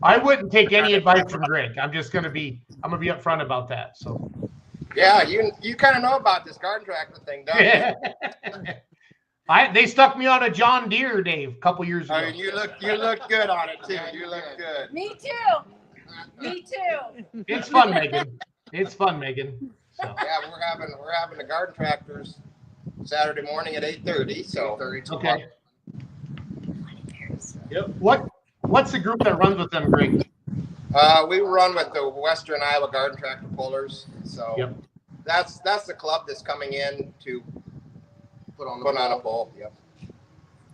I wouldn't take any advice from Greg. I'm gonna be upfront about that. So Yeah, you kind of know about this garden tractor thing, don't you? They stuck me on a John Deere, Dave, a couple years ago. I mean, you look good on it too. You look good. Me too. Me too. It's fun, Megan. It's fun, Megan. So. Yeah, we're having the garden tractors Saturday morning at 8:30. So Okay. Yep. What's the group that runs with them, Greg? We run with the Western Iowa Garden Tractor Pullers. So Yep. that's the club that's coming in to put on a pole. Yep.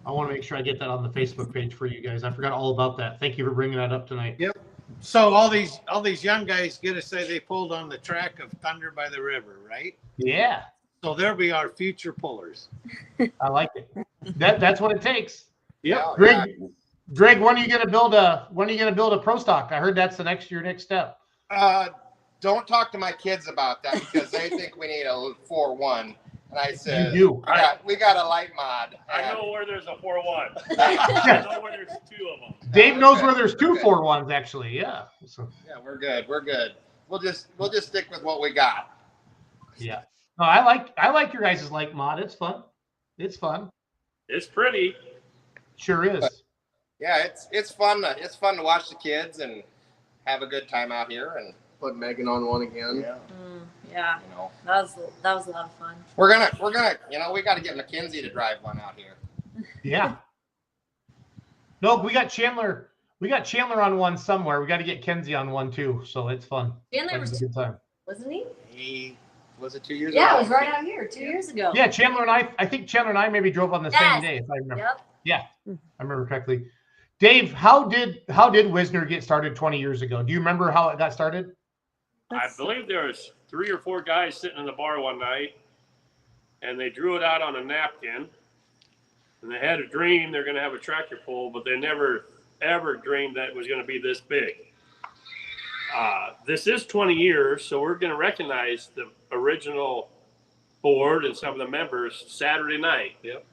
I want to make sure I get that on the Facebook page for you guys. I forgot all about that. Thank you for bringing that up tonight. Yep. So all these young guys get to say they pulled on the track of Thunder by the River, right? Yeah. So they'll be our future pullers. I like it. That's what it takes. Yeah. Greg, when are you gonna build a pro stock? I heard that's your next step. don't talk to my kids about that because they think we need a 4-1. And I said, You do. we got a light mod. I know where there's a 4-1. I know where there's 2 of them. Dave knows where there's 2 4-1s actually. Yeah. So. Yeah, we're good. We're good. We'll just stick with what we got. Yeah. No, I like your guys' light mod. It's fun. It's fun. It's pretty. Sure is. But, yeah, it's fun. It's fun to watch the kids and have a good time out here and put Megan on one again. Yeah. Yeah. You know, that was a lot of fun. we're gonna we got to get Mackenzie to drive one out here. Yeah. No, we got Chandler. We got Chandler on one somewhere. We got to get Kenzie on one too. So it's fun. Chandler was a good time. Wasn't he? He was it 2 years ago? Yeah, it was right out here 2 years ago. Yeah, Chandler and I think Chandler and I maybe drove on the same day, if I remember. Yep. Yeah, I remember correctly. Dave, how did Wisner get started 20 years ago? Do you remember how it got started? I believe there was 3 or 4 guys sitting in the bar one night, and they drew it out on a napkin, and they had a dream they're going to have a tractor pull, but they never ever dreamed that it was going to be this big. This is 20 years, so we're going to recognize the original board and some of the members Saturday night. Yep.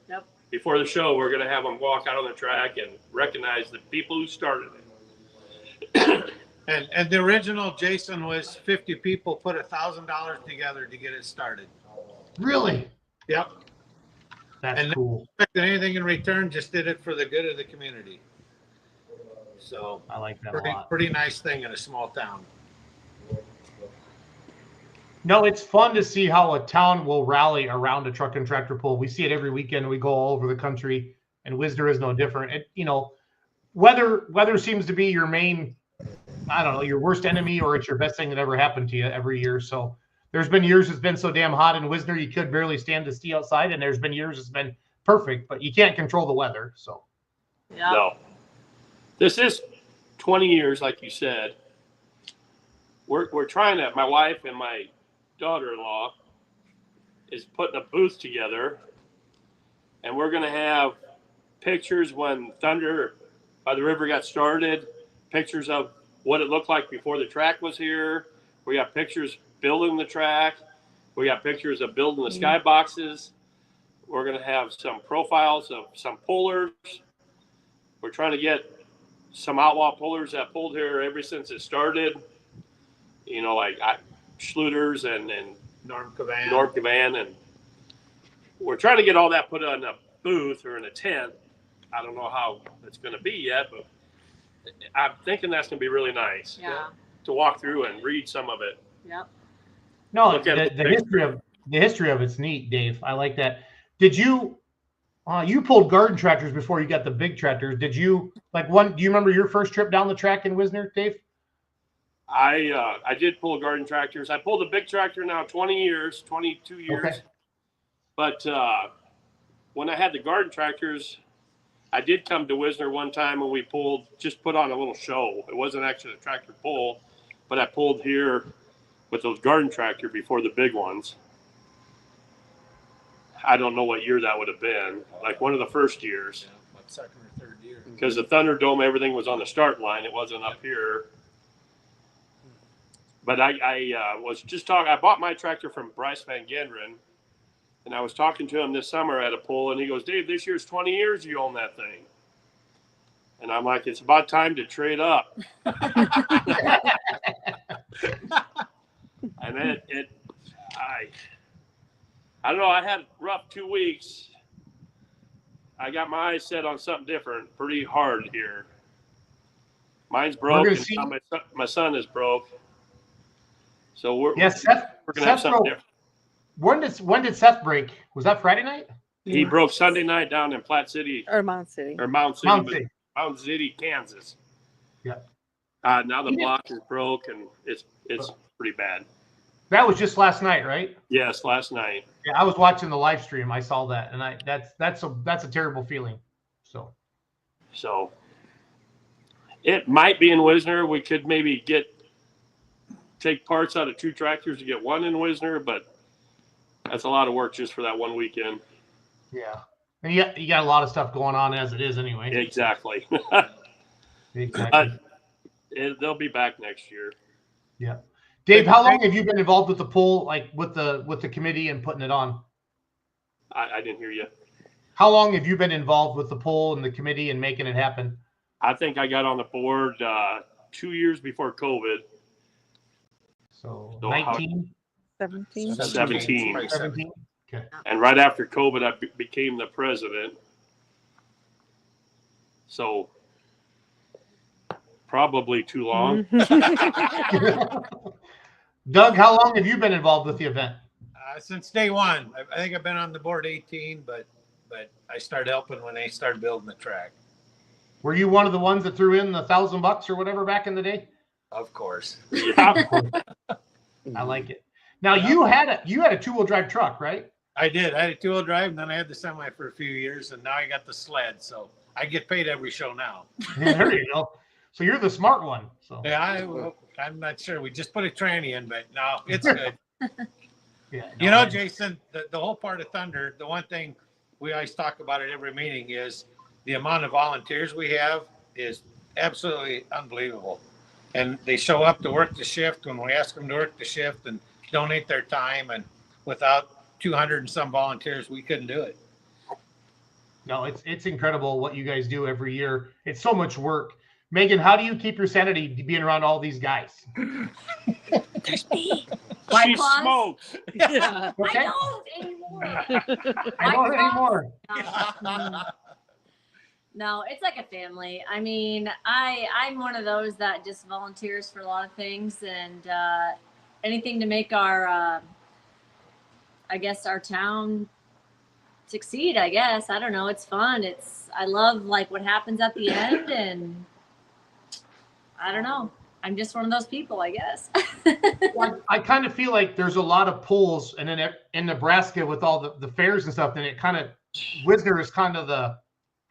Before the show, we're going to have them walk out on the track and recognize the people who started it. And the original, Jason, was 50 people put $1,000 together to get it started. Really? Yep. That's and cool. Not expecting anything in return, just did it for the good of the community. So I like that a lot. Pretty nice thing in a small town. No, it's fun to see how a town will rally around a truck and tractor pull. We see it every weekend. We go all over the country, and Wisner is no different. Weather seems to be your main, I don't know, your worst enemy, or it's your best thing that ever happened to you every year. So there's been years it's been so damn hot in Wisner you could barely stand to see outside, and there's been years it's been perfect, but you can't control the weather. So yeah. No. This is 20 years, like you said. We're trying to, my wife and my daughter-in-law is putting a booth together, and we're going to have pictures when Thunder by the River got started, pictures of what it looked like before the track was here. We got pictures building the track. We got pictures of building the sky boxes. We're going to have some profiles of some pullers. We're trying to get some outlaw pullers that pulled here ever since it started. Like Schluters and Norm Cavan. Norm Cavan. And we're trying to get all that put on a booth or in a tent. I don't know how it's going to be yet, but I'm thinking that's going to be really nice. Yeah. To walk through and read some of it. Yep. no, Look at the history of it's neat, Dave. I like that. Did you? You pulled garden tractors before you got the big tractors. Did you do you remember your first trip down the track in Wisner, Dave? I did pull garden tractors. I pulled a big tractor now 22 years. Okay. But when I had the garden tractors, I did come to Wisner one time and we put on a little show. It wasn't actually a tractor pull, but I pulled here with those garden tractor before the big ones. I don't know what year that would have been, like one of the first years. Yeah, like second or third year. Because the Thunderdome, everything was on the start line. It wasn't up here. But I was just talking. I bought my tractor from Bryce Van Genderen, and I was talking to him this summer at a pull, and he goes, "Dave, this year's 20 years you own that thing." And I'm like, "It's about time to trade up." And I don't know. I had a rough 2 weeks. I got my eyes set on something different pretty hard here. Mine's broke, and now my son is broke. So we're going to have something different. When did Seth break? Was that Friday night? He broke Sunday night down in Platte City. Or Mount City. Mountain City, Kansas. Yeah. Now the block is broke, and it's pretty bad. That was just last night, right? Yes, last night. Yeah, I was watching the live stream. I saw that, and that's a terrible feeling. So it might be in Wisner. We could maybe take parts out of 2 tractors to get one in Wisner, but that's a lot of work just for that one weekend. Yeah, and you got a lot of stuff going on as it is anyway. Exactly. Exactly. They'll be back next year. Yeah. Dave, how long have you been involved with the poll, like with the committee and putting it on? I didn't hear you. How long have you been involved with the poll and the committee and making it happen? I think I got on the board 2 years before COVID. So So 19? 17. 17. Okay. And right after COVID, I became the president. So probably too long. Doug, how long have you been involved with the event? Since day one. I think I've been on the board 18, but I started helping when they started building the track. Were you one of the ones that threw in the $1,000 or whatever back in the day? Of course. Yeah. I like it. Now you had a 2-wheel drive truck, right? I did. I had a 2-wheel drive, and then I had the semi for a few years, and now I got the sled. So I get paid every show now. There you go. So you're the smart one. So Yeah, I'm not sure. We just put a tranny in, but no, it's good. yeah, You know, Jason, the whole part of Thunder, the one thing we always talk about at every meeting is the amount of volunteers we have is absolutely unbelievable. And they show up to work the shift when we ask them to work the shift and donate their time. And without 200 and some volunteers, we couldn't do it. No, it's incredible what you guys do every year. It's so much work. Megan, how do you keep your sanity being around all these guys? She Claws? smokes. Yeah. Okay. I don't anymore. I don't anymore. No, it's like a family. I mean, I'm one of those that just volunteers for a lot of things, and anything to make our, I guess, our town succeed. I guess, I don't know. It's fun. I love like what happens at the end, and I don't know. I'm just one of those people, I guess. I kind of feel like there's a lot of pulls, and then in Nebraska with all the fairs and stuff, and it kind of Wisner is kind of the,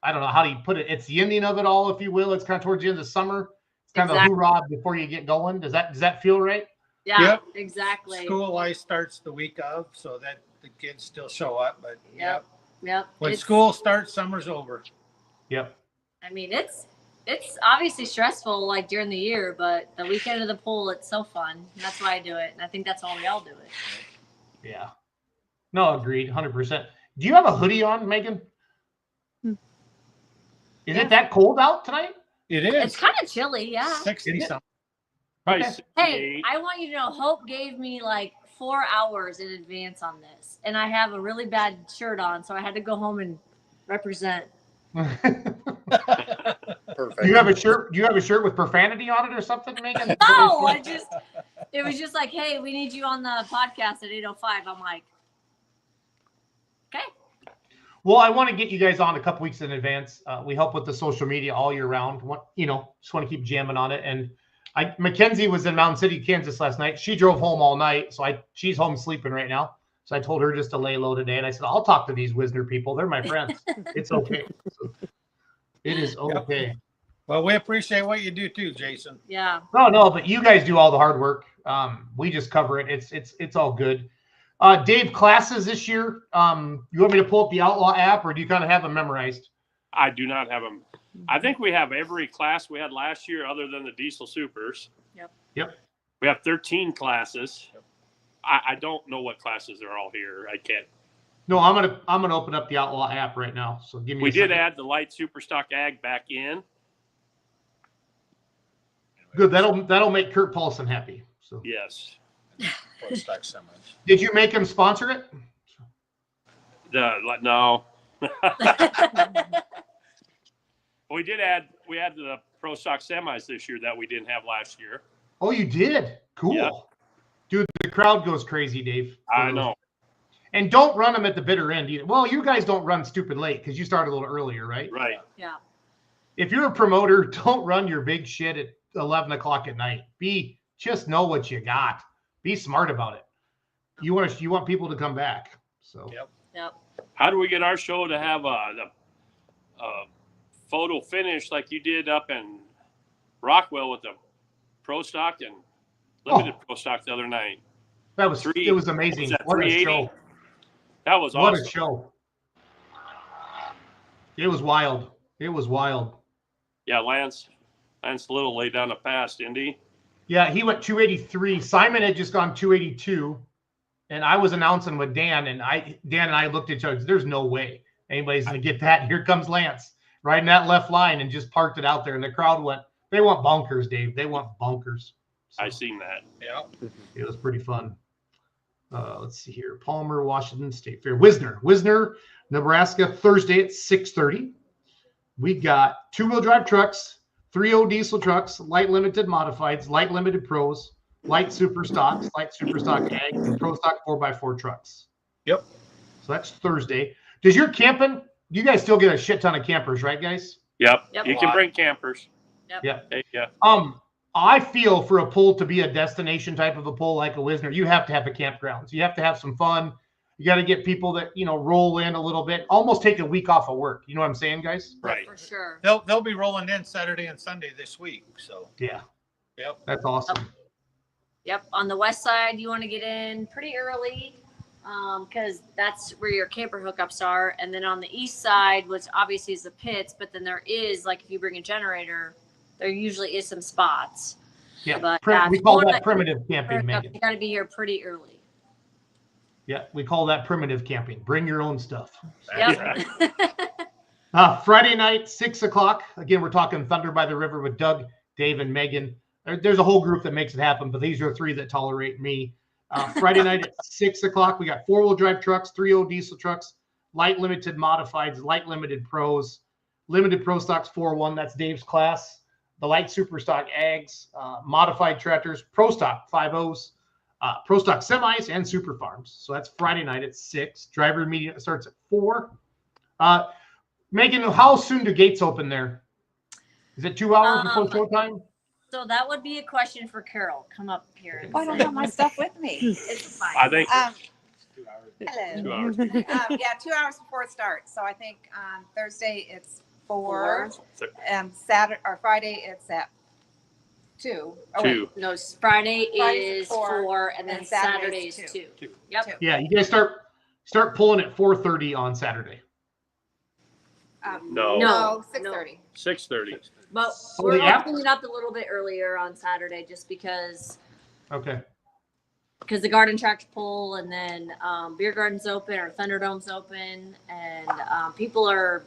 I don't know how do you put it. It's the ending of it all, if you will. It's kind of towards the end of the summer. It's kind of a hoorah before you get going. Does that feel right? Yeah, Yep. exactly. School life starts the week of, so that the kids still show up. But Yep. when school starts, summer's over. Yep. I mean, it's obviously stressful like during the year, but the weekend of the pool, it's so fun. That's why I do it, and I think that's why we all do it. Yeah. No, agreed, 100%. Do you have a hoodie on, Megan? Is it that cold out tonight? It is. It's kind of chilly, yeah. 60 something. Okay. Hey, I want you to know, Hope gave me like 4 hours in advance on this, and I have a really bad shirt on, so I had to go home and represent. Perfect. Do you have a shirt? Do you have a shirt with profanity on it or something, Megan? No, it was just like, hey, we need you on the podcast at 8:05. I'm like, okay. Well, I want to get you guys on a couple weeks in advance. We help with the social media all year round. Just want to keep jamming on it. And Mackenzie was in Mountain City, Kansas last night. She drove home all night, so she's home sleeping right now. So I told her just to lay low today, and I said, I'll talk to these Wisner people. They're my friends. It's okay. It is okay. Yep. Well, we appreciate what you do too, Jason. Yeah. No, but you guys do all the hard work. We just cover it. It's all good. Dave, classes this year. You want me to pull up the Outlaw app, or do you kind of have them memorized? I do not have them. I think we have every class we had last year other than the Diesel Supers. Yep. We have 13 classes. I don't know what classes are all here. I can't. No, I'm gonna open up the Outlaw app right now. So give me. We a did second. add the light Superstock Ag back in. Good. That'll make Kurt Paulson happy. So Yes. did you make him sponsor it? No. We had the Pro Stock semis this year that we didn't have last year. Oh, you did? Cool. Yeah. Dude, the crowd goes crazy, Dave. I know. And don't run them at the bitter end either. Well, you guys don't run stupid late because you start a little earlier, right? Right. Yeah. If you're a promoter, don't run your big shit at 11 o'clock at night. Just know what you got. Be smart about it. You want people to come back. So. Yep. How do we get our show to have the photo finish like you did up in Rockwell with the Pro Stock and Limited Pro Stock the other night? It was amazing. What a show. That was awesome. What a show. It was wild. Yeah, Lance Little laid down a pass, didn't he? Yeah, he went 283. Simon had just gone 282, and I was announcing with Dan, and Dan and I looked at each other. There's no way anybody's going to get that. And here comes Lance right in that left line and just parked it out there, and the crowd went. They want bunkers, Dave. They want bunkers. So I seen that. Yeah. it was pretty fun. Let's see here. Palmer, Washington State Fair. Wisner, Nebraska, Thursday at 6:30. We got 2-wheel drive trucks, 3.0 diesel trucks, light limited modifieds, light limited pros, light super stocks, light super stock ag, and pro stock 4x4 trucks. Yep. So that's Thursday. Does your camping, you guys still get a shit ton of campers, right, guys? Yep. Yep. You can bring campers. Yeah. Yeah. I feel for a pull to be a destination type of a pull like a Wisner, you have to have a campground. So you have to have some fun. You got to get people that, roll in a little bit, almost take a week off of work. You know what I'm saying, guys? Right. For sure. They'll be rolling in Saturday and Sunday this week. So Yeah. Yep. That's awesome. Yep. On the west side, you want to get in pretty early because that's where your camper hookups are. And then on the east side, which obviously is the pits, but then there is, like if you bring a generator, there usually is some spots. Yeah. But We call that primitive camping, Megan. You got to be here pretty early. Yeah. We call that primitive camping. Bring your own stuff. Yep. Friday night, 6 o'clock. Again, we're talking Thunder by the River with Doug, Dave, and Megan. There's a whole group that makes it happen, but these are 3 that tolerate me. Friday night at 6 o'clock, we got 4-wheel drive trucks, 3.0 diesel trucks, light limited modifieds, light limited pros, limited pro stocks 4.1. That's Dave's class. The light super stock ags, modified tractors, pro stock 5.0s, pro stock semis, and super farms. So that's Friday night at 6. Driver meeting starts at 4. Megan, how soon do gates open there? Is it 2 hours before showtime? So that would be a question for Carol. Come up here. And I don't say. have my stuff with me. It's fine. I think Hello. 2 hours. Yeah, 2 hours before it starts. So I think on Thursday it's 4. Saturday or Friday it's at 2. Oh, wait. 2. No, Friday Friday's is at 4, 4, and then and Saturday Saturday's is 2. 2. Yep. 2. Yeah, you guys start pulling at 4:30 on Saturday. No. No, 6:30. 6:30. But Oh, we're yeah? opening it up a little bit earlier on Saturday just because Okay. the garden tracks pull, and then beer garden's open or Thunderdome's open, and people are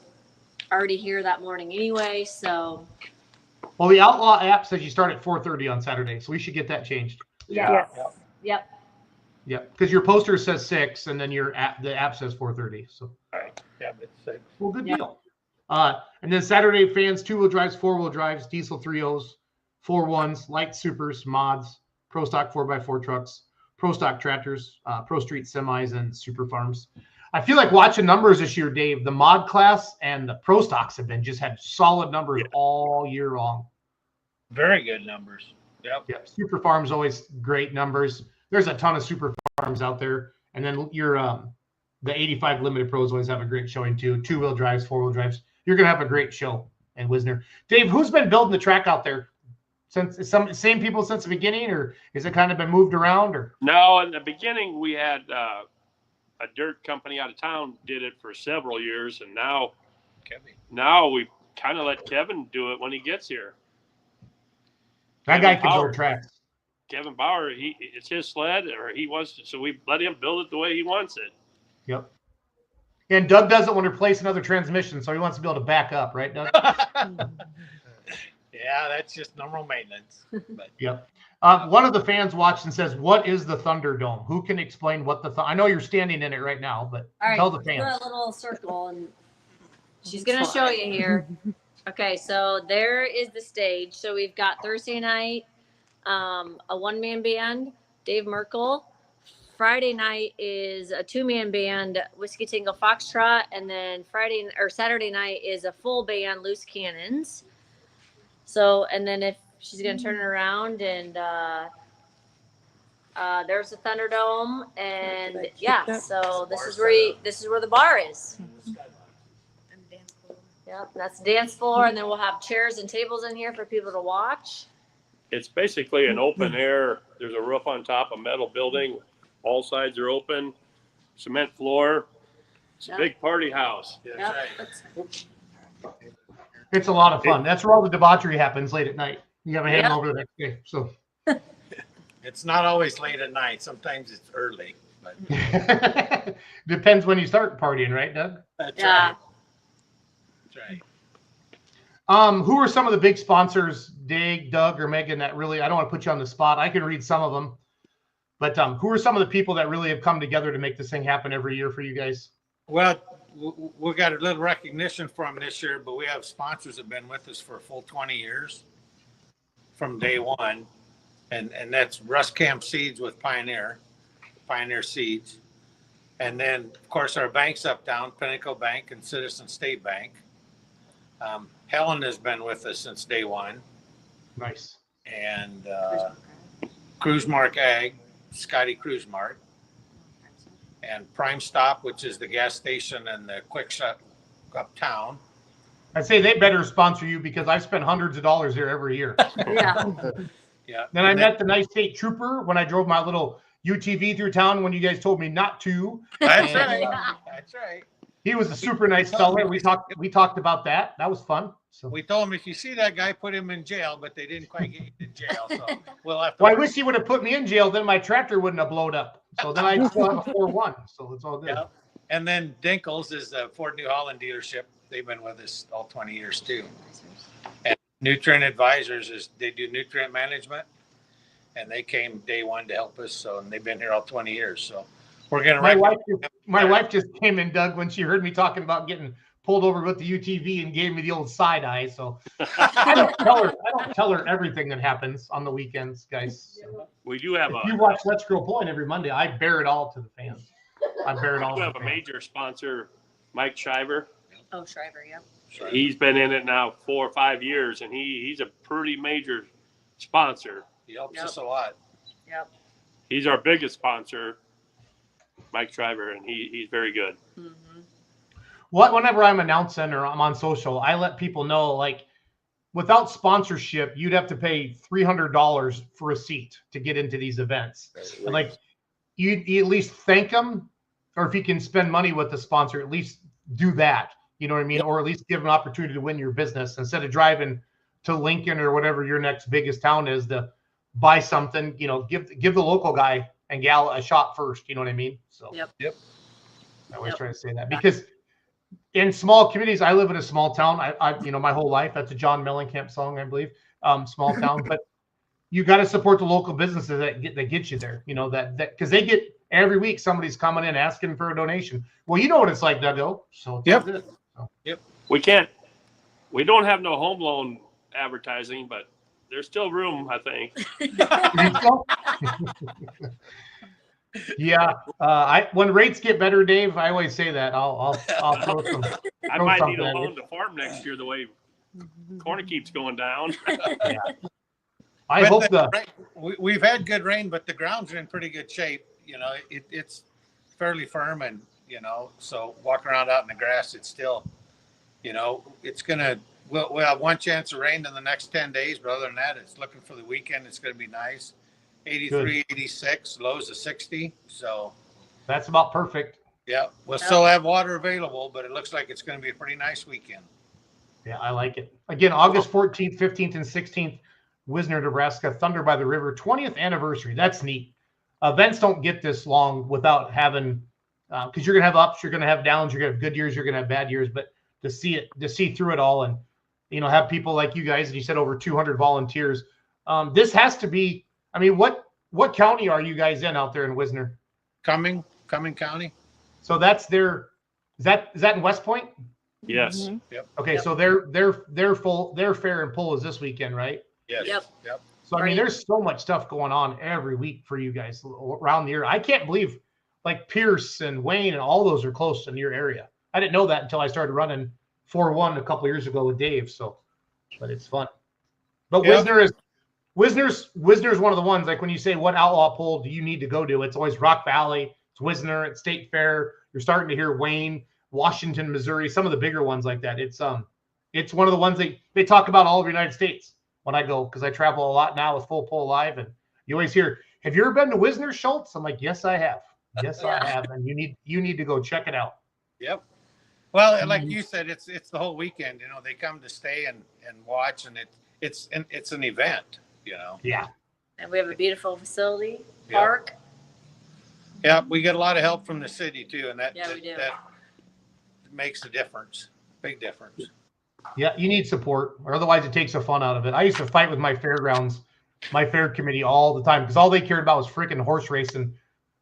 already here that morning anyway. So Well, the Outlaw app says you start at 4:30 on Saturday, so we should get that changed. Yep. Yeah, because your poster says 6, and then the app says 4:30. So Yeah, it's 6. well, good Yeah. deal. And then Saturday fans, 2-wheel drives, 4-wheel drives, diesel 3.0s, 4.1s, light supers, mods, pro stock 4x4 trucks, pro stock tractors, pro street semis, and super farms. I feel like watching numbers this year, Dave. The mod class and the pro stocks have had solid numbers all year long. Very good numbers. Yep. Yeah, super farms always great numbers. There's a ton of super farms out there, and then the 85 limited pros always have a great showing too. 2-wheel drives, 4-wheel drives. You're gonna have a great show in Wisner. Dave, who's been building the track out there? Since same people since the beginning, or has it kind of been moved around? Or No, in the beginning we had a dirt company out of town did it for several years, and now we kind of let Kevin do it when he gets here. that guy can build tracks. Kevin Bauer, it's his sled, or he wants to, so we let him build it the way he wants it. Yep. And Doug doesn't want to replace another transmission, so he wants to be able to back up, right, Doug? Yeah, that's just normal maintenance. But Yep. One of the fans watched and says, "What is the Thunderdome? Who can explain what I know you're standing in it right now, but all right, tell the do fans." a little circle, and she's gonna show you here. Okay, so there is the stage. So we've got Thursday night, a one-man band, Dave Merkel. Friday night is a 2-man band, Whiskey Tango Foxtrot, and then Saturday night is a full band, Loose Cannons. So, and then if she's gonna turn it around, and there's the Thunderdome, and yeah, so this is where the bar is. Yep, that's the dance floor, and then we'll have chairs and tables in here for people to watch. It's basically an open air. There's a roof on top, a metal building. All sides are open, cement floor. It's a big party house. Yep. It's a lot of fun. That's where all the debauchery happens late at night. You have a hangover the next day. So It's not always late at night. Sometimes it's early. But Depends when you start partying, right, Doug? that's Yeah. right. That's right. Who are some of the big sponsors, Doug, or Megan, that really, I don't want to put you on the spot. I can read some of them, but who are some of the people that really have come together to make this thing happen every year for you guys? Well, we got a little recognition from this year, but we have sponsors that have been with us for a full 20 years from day one. And that's Russ Camp Seeds with Pioneer Seeds. And then, of course, our banks uptown, Pinnacle Bank and Citizen State Bank. Helen has been with us since day one. Nice. And Cruise Mark Ag, Scotty Cruise Mark. And Prime Stop, which is the gas station and the quick shut uptown. I'd say they better sponsor you because I spend hundreds of dollars there every year. Yeah. Yeah. Then I met the nice state trooper when I drove my little UTV through town when you guys told me not to. That's right. That's right. He was a super nice fella. We talked about that. That was fun. So We told him if you see that guy, put him in jail, but they didn't quite get you in jail. So we'll have to. Well, I wish he would have put me in jail. Then my tractor wouldn't have blown up. So then I'd still have a 4-1. So it's all good. Yeah. And then Dinkles is the Ford New Holland dealership. They've been with us all 20 years too. And Nutrient Advisors they do nutrient management, and they came day one to help us. So and they've been here all 20 years. So we're gonna. My wife just came in, Doug, when she heard me talking about getting pulled over with the UTV and gave me the old side eye. So I don't tell her everything that happens on the weekends, guys. So We do have if you watch Let's Grow Point every Monday, I bear it all to the fans. I bear it all. We to have the a fans. major sponsor, Mike Shriver. Oh, Shriver, yep. He's been in it now 4 or 5 years, and he's a pretty major sponsor. He helps us a lot. Yep. He's our biggest sponsor, Mike Shriver, and he's very good. Mm-hmm. Whenever I'm announcing or I'm on social, I let people know, like, without sponsorship, you'd have to pay $300 for a seat to get into these events. And like, you at least thank them, or if you can spend money with the sponsor, at least do that. You know what I mean? Or at least give them an opportunity to win your business instead of driving to Lincoln or whatever your next biggest town is to buy something. You know, give the local guy and gal a shot first. You know what I mean? So Yep. I always try to say that because in small communities, I live in a small town. I my whole life. That's a John Mellencamp song, I believe. Small town, but you got to support the local businesses that get you there. You know that because they get every week somebody's coming in asking for a donation. Well, you know what it's like, Doug. So it's all good. So. Yep. We don't have no home loan advertising, but there's still room, I think. Yeah. When rates get better, Dave, I always say that I'll throw some. I might need a loan to farm next year the way corn keeps going down. Yeah. I hope we've had good rain, but the ground's in pretty good shape. You know, it's fairly firm, and so walking around out in the grass, it's still, it's gonna. We'll have one chance of rain in the next 10 days, but other than that, it's looking for the weekend. It's going to be nice. 83, 86, lows of 60. So that's about perfect. Yeah, we'll still have water available, but it looks like it's going to be a pretty nice weekend. Yeah, I like it. Again, August 14th, 15th, and 16th, Wisner, Nebraska, Thunder by the River, 20th anniversary. That's neat. Events don't get this long without having, because you're going to have ups, you're going to have downs, you're going to have good years, you're going to have bad years, but to see through it all and, have people like you guys, and you said over 200 volunteers. This has to be, I mean, what county are you guys in out there in Wisner? Cumming County. So that's their, is that in West Point? Yes. Mm-hmm. Yep. Okay, Yep. so their fair and pull is this weekend, right? Yes. Yep. So I mean, there's so much stuff going on every week for you guys around the year. I can't believe like Pierce and Wayne and all those are close in your area. I didn't know that until I started running 4-1 a couple years ago with Dave. So, but it's fun. But Yep. Wisner's one of the ones, like when you say what outlaw poll do you need to go to, it's always Rock Valley, it's Wisner, it's State Fair. You're starting to hear Wayne, Washington, Missouri, some of the bigger ones like that. It's one of the ones they talk about all over the United States when I go, because I travel a lot now with Full Pull Live, and you always hear, have you ever been to Wisner, Schultz? I'm like, yes, I have. Yes, I have. And you need to go check it out. Yep. Well, like you said, it's the whole weekend. They come to stay and watch, and it's an event. Yeah. And we have a beautiful facility, Yeah. park. Yeah, we get a lot of help from the city too, and Yeah, we do. that makes a difference, big difference. Yeah, you need support, or otherwise it takes the fun out of it. I used to fight with my fair committee all the time because all they cared about was freaking horse racing.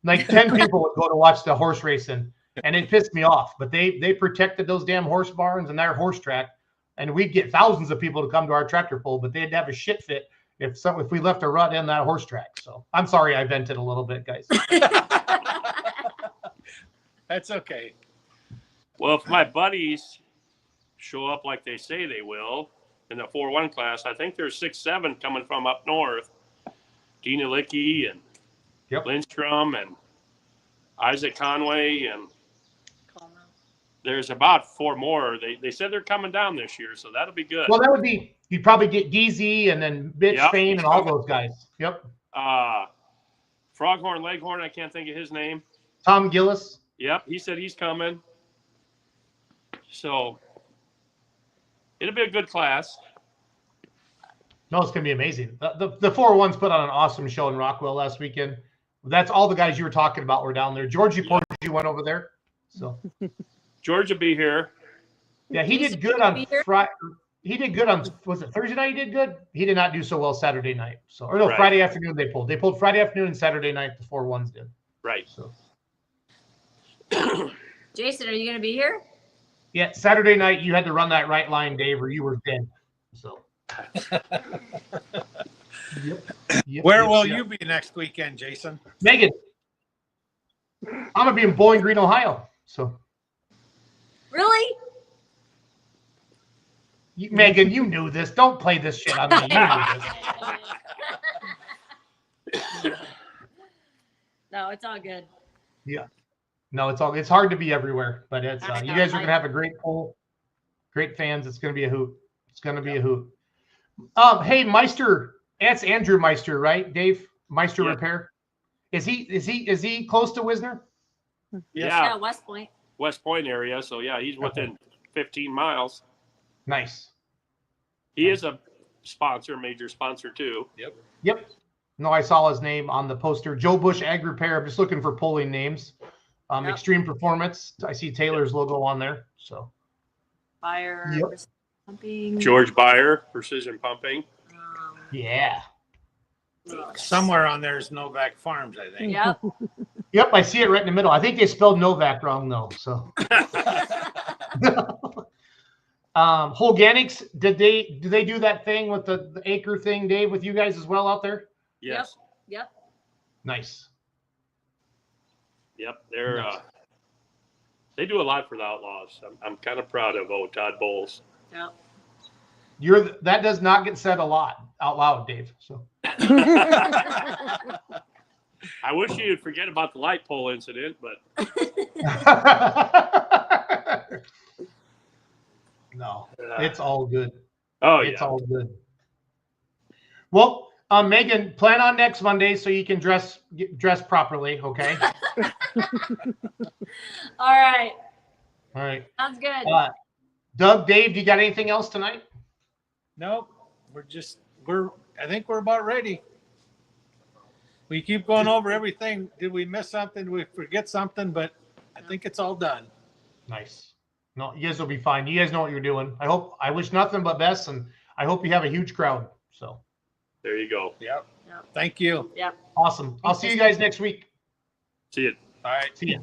Like 10 people would go to watch the horse racing, and it pissed me off. But they protected those damn horse barns and their horse track, and we'd get thousands of people to come to our tractor pull, but they'd have a shit fit if we left a rut in that horse track. So I'm sorry I vented a little bit, guys. That's okay. Well, if my buddies show up like they say they will in the 4-1 class, I think there's 6-7 coming from up north. Dina Licky and Lindstrom and Isaac Conway, and there's about 4 more. They said they're coming down this year, so that'll be good. Well, that would be, you'd probably get DZ and then Bitch Fane and all those guys. Yep. Froghorn, Leghorn, I can't think of his name. Tom Gillis. Yep, he said he's coming. So it'll be a good class. No, it's going to be amazing. The 401s put on an awesome show in Rockwell last weekend. That's all the guys you were talking about were down there. Georgie Porgy went over there. So George will be here. Yeah, he did good on Friday. He did good on, was it Thursday night he did good? He did not do so well Saturday night. So, or no, Right. Friday afternoon they pulled. They pulled Friday afternoon and Saturday night, the 401s did. Right. So Jason, are you going to be here? yeah, Saturday night you had to run that right line, Dave, or you were dead. So Where will you be next weekend, Jason? Megan, I'm gonna be in Bowling Green, Ohio. So Really? Megan, you knew this. Don't play this shit on me. You knew this. No, it's all good. Yeah. No, it's hard to be everywhere, but it's you guys are gonna have a great pool, great fans. It's gonna be a hoot. It's gonna be a hoot. Hey, Meister, that's Andrew Meister, right? Dave Meister Repair. Is he close to Wisner? Yeah, West Point. West Point area. So yeah, he's within 15 miles. Nice. He is a sponsor, major sponsor too. Yep. No, I saw his name on the poster. Joe Bush Ag Repair. I'm just looking for polling names. Extreme Performance. I see Taylor's logo on there. So Fire. Yep. Pumping. George Beyer, Precision Pumping. Yeah. Somewhere on there is Novak Farms, I think. Yep. Yep, I see it right in the middle. I think they spelled Novak wrong though. So Holganics, do they do that thing with the acre thing, Dave, with you guys as well out there? Yes. Yep. Nice. Yep. They're they do a lot for the Outlaws. I'm kind of proud of Todd Bowles. Yep. That does not get said a lot out loud, Dave. So I wish you'd forget about the light pole incident, but no, it's all good. Oh, it's all good. Well, Megan, plan on next Monday so you can dress properly, okay? All right. All right. Sounds good. Doug, Dave, do you got anything else tonight? Nope. I think we're about ready. We keep going over everything. Did we miss something? Did we forget something? But I think it's all done. Nice. No, you guys will be fine. You guys know what you're doing. I wish nothing but best, and I hope you have a huge crowd. So there you go. Yep. Thank you. Yep. Awesome. I'll see you guys next week. See you. All right. See you.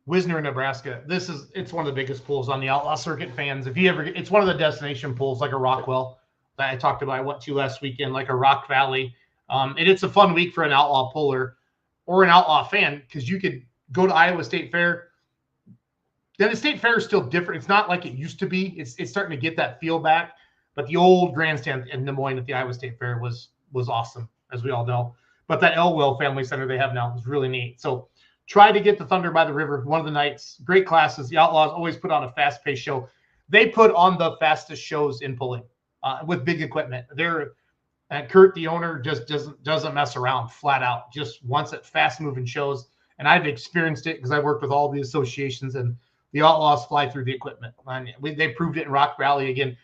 Wisner, Nebraska. It's one of the biggest pools on the Outlaw Circuit, fans. It's one of the destination pools, like a Rockwell that I talked about. I went to last weekend, like a Rock Valley. And it's a fun week for an Outlaw puller or an Outlaw fan because you could go to Iowa State Fair. Then the State Fair is still different. It's not like it used to be. It's starting to get that feel back. But the old grandstand in Des Moines at the Iowa State Fair was awesome, as we all know. But that Elwell Family Center they have now is really neat. So try to get the Thunder by the River one of the nights. Great classes. The Outlaws always put on a fast-paced show. They put on the fastest shows in pulling with big equipment. Kurt, the owner, just doesn't mess around, flat out. Just wants it fast-moving shows. And I've experienced it because I worked with all the associations, and the Outlaws fly through the equipment. And they proved it in Rock Valley again.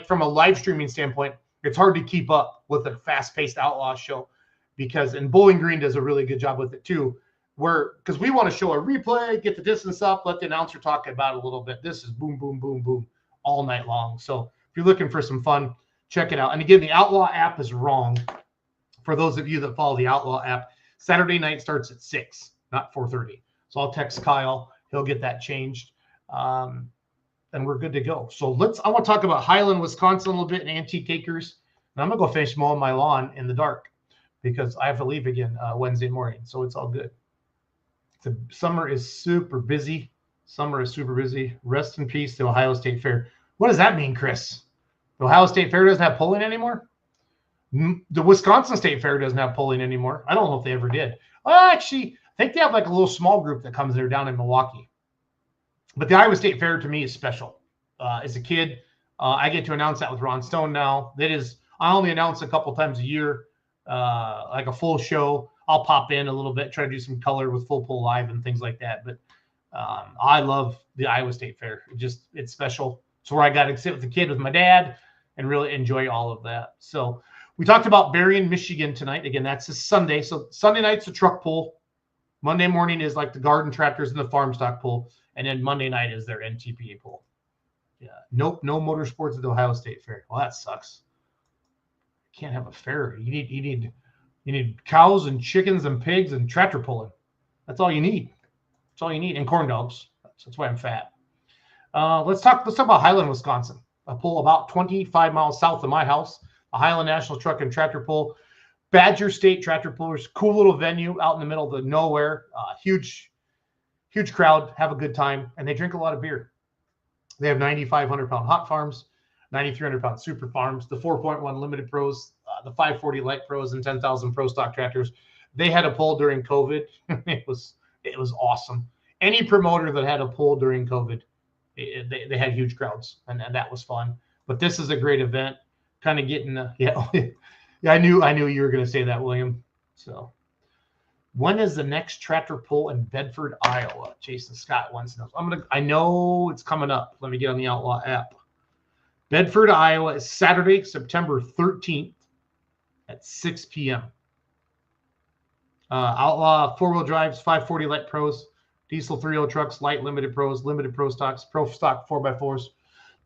From a live streaming standpoint, it's hard to keep up with a fast-paced outlaw show and Bowling Green does a really good job with it too. Because we want to show a replay, get the distance up, let the announcer talk about it a little bit. This is boom, boom, boom, boom all night long. So if you're looking for some fun, check it out. And again, the Outlaw app is wrong. For those of you that follow the Outlaw app, Saturday night starts at 6, not 4:30. So I'll text Kyle. He'll get that changed. And we're good to go. So I want to talk about Highland, Wisconsin a little bit and Antique Acres. And I'm going to go finish mowing my lawn in the dark because I have to leave again Wednesday morning. So it's all good. Summer is super busy. Rest in peace to Ohio State Fair. What does that mean, Chris? The Ohio State Fair doesn't have polling anymore? The Wisconsin State Fair doesn't have polling anymore. I don't know if they ever did. Actually, I think they have like a little small group that comes there down in Milwaukee. But the Iowa State Fair to me is special. As a kid, I get to announce that with Ron Stone now. I only announce a couple times a year, like a full show. I'll pop in a little bit, try to do some color with Full Pull Live and things like that. But I love the Iowa State Fair. It's special. It's where I got to sit with the kid with my dad and really enjoy all of that. So we talked about Berrien, Michigan tonight. Again, that's a Sunday. So Sunday night's a truck pull. Monday morning is like the garden tractors and the farm stock pull. And then Monday night is their NTPA pull. Yeah. Nope. No motorsports at the Ohio State Fair. Well, that sucks. You can't have a fair. You need cows and chickens and pigs and tractor pulling. That's all you need. That's all you need. And corn dogs. That's why I'm fat. Let's talk about Highland, Wisconsin. A pull about 25 miles south of my house. A Highland National Truck and Tractor Pull. Badger State Tractor Pullers. Cool little venue out in the middle of the nowhere. Huge crowd. Have a good time. And they drink a lot of beer. They have 9,500-pound hot farms, 9,300-pound super farms, the 4.1 limited pros, the 540 light pros, and 10,000 pro stock tractors. They had a pull during COVID. It was awesome. Any promoter that had a pull during COVID, they had huge crowds, and that was fun. But this is a great event. Kind of getting I knew you were going to say that, William. So when is the next tractor pull in Bedford, Iowa? Jason Scott wants to know. I know it's coming up. Let me get on the Outlaw app. Bedford, Iowa is Saturday, September 13th at 6 p.m. Outlaw four-wheel drives, 540 light pros, diesel 3.0 trucks, light limited pros, limited pro stocks, pro stock 4x4s,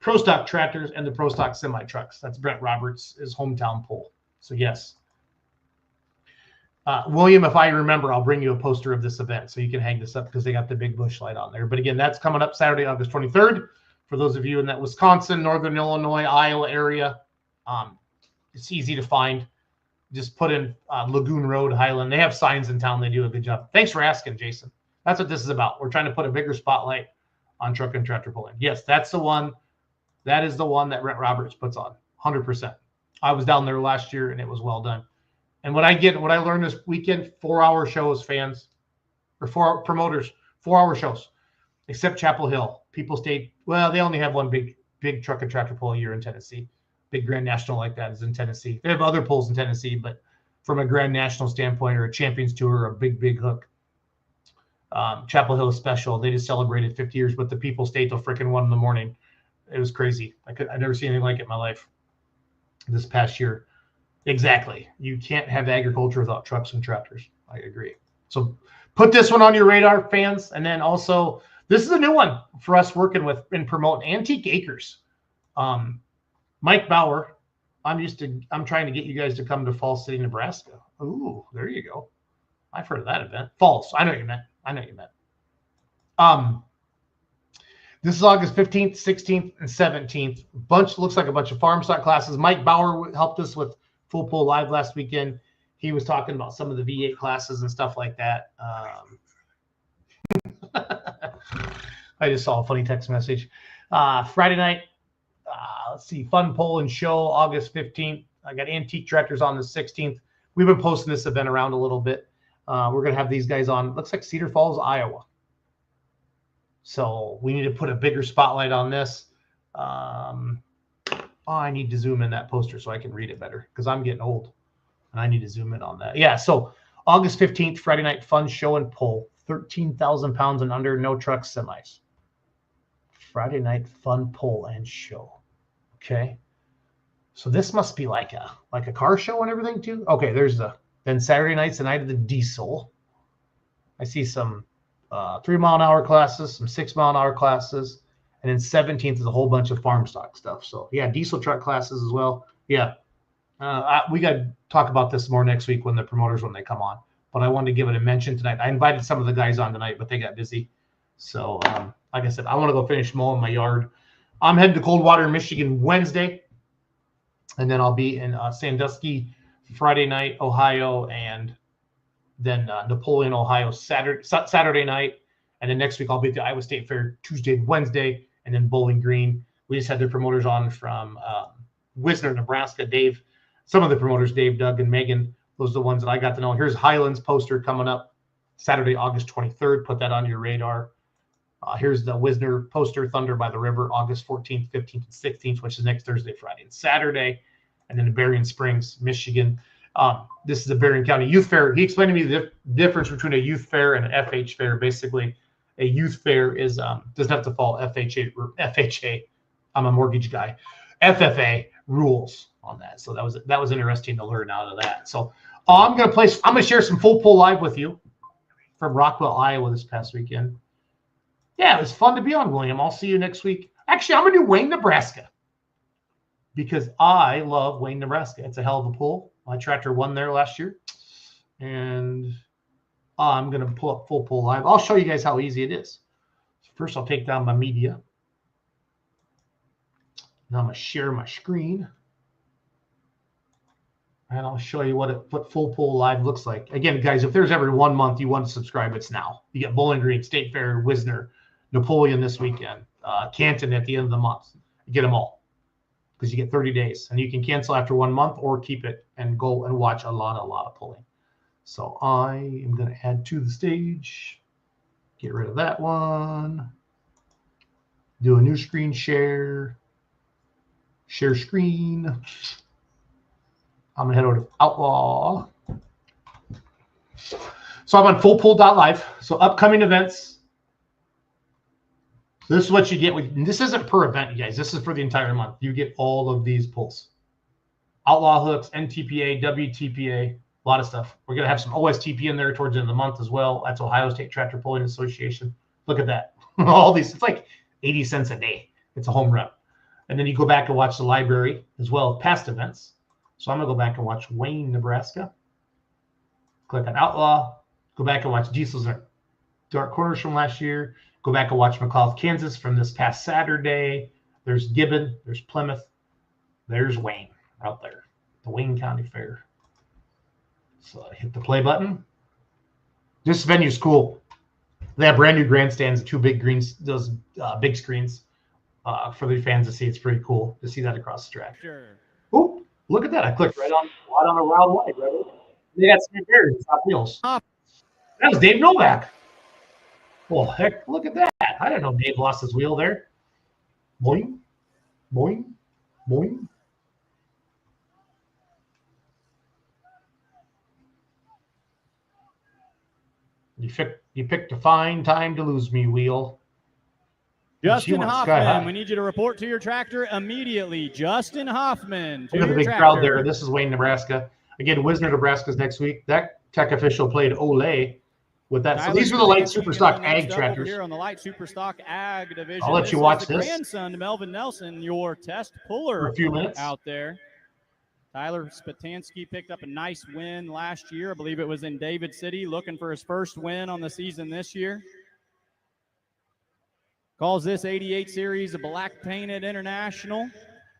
pro stock tractors, and the pro stock semi trucks. That's Brett Roberts' hometown pull. So yes. William, if I remember, I'll bring you a poster of this event so you can hang this up because they got the big bush light on there. But again, that's coming up Saturday, August 23rd. For those of you in that Wisconsin, Northern Illinois, Iowa area, it's easy to find. Just put in Lagoon Road, Highland. They have signs in town. They do a good job. Thanks for asking, Jason. That's what this is about. We're trying to put a bigger spotlight on truck and tractor pulling. Yes, that's the one. That is the one that Brett Roberts puts on, 100%. I was down there last year, and it was well done. And what I learned this weekend, 4-hour shows, fans, or 4 promoters, 4-hour shows, except Chapel Hill. People stayed, they only have one big truck and tractor pull a year in Tennessee. Big Grand National like that is in Tennessee. They have other pulls in Tennessee, but from a Grand National standpoint or a Champions Tour or a big hook, Chapel Hill is special. They just celebrated 50 years, but the people stayed till freaking 1 a.m. It was crazy. I've never seen anything like it in my life this past year. Exactly. You can't have agriculture without trucks and tractors. I agree. So put this one on your radar, fans. And then also, this is a new one for us working with and promoting Antique Acres. Mike Bauer, I'm trying to get you guys to come to Falls City, Nebraska. Ooh, there you go. I've heard of that event. Falls. I know what you meant. This is August 15th, 16th, and 17th. Looks like a bunch of farm stock classes. Mike Bauer helped us with Full Pull Live last weekend. He was talking about some of the V8 classes and stuff like that. I just saw a funny text message. Friday night, let's see, fun pull and show August 15th. I got antique tractors on the 16th. We've been posting this event around a little bit. We're going to have these guys on, looks like Cedar Falls, Iowa. So we need to put a bigger spotlight on this. I need to zoom in that poster so I can read it better because I'm getting old and I need to zoom in on that. Yeah, so August 15th, Friday night fun show and pull, 13,000 pounds and under, no trucks, semis. Friday night fun pull and show. Okay. So this must be like a car show and everything too. Okay, then Saturday night's the night of the diesel. I see some 3 mile an hour classes, some 6 mile an hour classes, and then 17th is a whole bunch of farm stock stuff. So yeah, diesel truck classes as well. Yeah, we got to talk about this more next week when they come on. But I wanted to give it a mention tonight. I invited some of the guys on tonight, but they got busy. So like I said, I want to go finish mowing my yard. I'm heading to Coldwater, Michigan Wednesday, and then I'll be in Sandusky Friday night, Ohio, and then Napoleon, Ohio Saturday night. And then next week I'll be at the Iowa State Fair Tuesday and Wednesday, and then Bowling Green. We just had the promoters on from Wisner, Nebraska. Dave, some of the promoters, Dave, Doug, and Megan. Those are the ones that I got to know. Here's Highland's poster coming up Saturday, August 23rd. Put that on your radar. Here's the Wisner poster, Thunder by the River, August 14th, 15th, and 16th, which is next Thursday, Friday, and Saturday. And then the Berrien Springs, Michigan. This is the Berrien County Youth Fair. He explained to me the difference between a youth fair and an FH fair. Basically, a youth fair is doesn't have to follow FHA. I'm a mortgage guy. FFA rules on that. So that was interesting to learn out of that. So I'm gonna share some full pull live with you from Rockwell, Iowa this past weekend. Yeah, it was fun to be on, William. I'll see you next week. Actually, I'm gonna do Wayne, Nebraska, because I love Wayne, Nebraska. It's a hell of a pull. My tractor won there last year, and I'm gonna pull up full pull live. I'll show you guys how easy it is. First, I'll take down my media. Now I'm gonna share my screen, and I'll show you what full pull live looks like. Again, guys, if there's every 1 month you want to subscribe, it's now. You get Bowling Green, State Fair, Wisner, Napoleon this weekend, Canton at the end of the month. You get them all because you get 30 days, and you can cancel after 1 month or keep it and go and watch a lot of pulling. So I am going to add to the stage. Get rid of that one. Do a new screen share. Share screen. I'm going to head over to Outlaw. So I'm on fullpull.live. So upcoming events. This is what you get with, this isn't per event, you guys. This is for the entire month. You get all of these pulls. Outlaw hooks, NTPA, WTPA, a lot of stuff. We're going to have some OSTP in there towards the end of the month as well. That's Ohio State Tractor Pulling Association. Look at that. All these, it's like 80 cents a day. It's a home run. And then you go back and watch the library as well as past events. So I'm going to go back and watch Wayne, Nebraska. Click on Outlaw. Go back and watch Diesel's Dark Corners from last year. Go back and watch McAuliffe, Kansas from this past Saturday. There's Gibbon. There's Plymouth. There's Wayne out there. The Wayne County Fair. So I hit the play button. This venue's cool. They have brand new grandstands, 2 big greens, those big screens for the fans to see. It's pretty cool to see that across the track. Sure. Oh, look at that. I clicked right on a round wide. Right? They got some Berrien top wheels. That was Dave Novak. Well, heck, look at that. I didn't know Dave lost his wheel there. Boing, boing, boing. You picked a fine time to lose me, wheel. Justin Hoffman, we need you to report to your tractor immediately. Justin Hoffman. Look at the big crowd there. This is Wayne, Nebraska. Again, Wisner, Nebraska's next week. That tech official played Ole with that. So these are the light super stock ag tractors. Here on the light super stock ag division. I'll let you watch this. Grandson to Melvin Nelson, your test puller for a few minutes out there. Tyler Spatansky picked up a nice win last year. I believe it was in David City, looking for his first win on the season this year. Calls this 88 series a black painted international.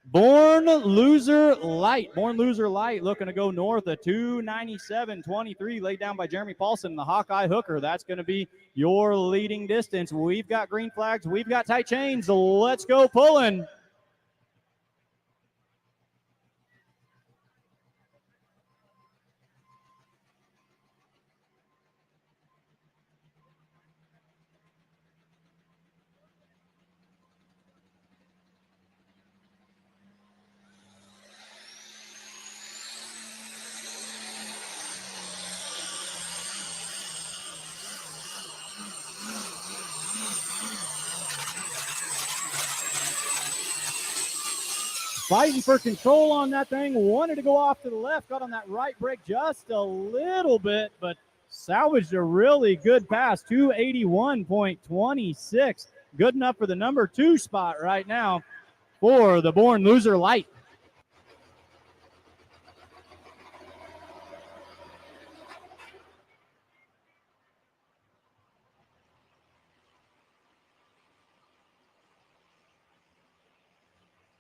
Born Loser Light. Born Loser Light looking to go north of 297.23, laid down by Jeremy Paulson, the Hawkeye hooker. That's going to be your leading distance. We've got green flags. We've got tight chains. Let's go pulling. fighting for control on that thing. Wanted to go off to the left, got on that right brake just a little bit, but salvaged a really good pass, 281.26. Good enough for the number 2 spot right now for the Born Loser Light.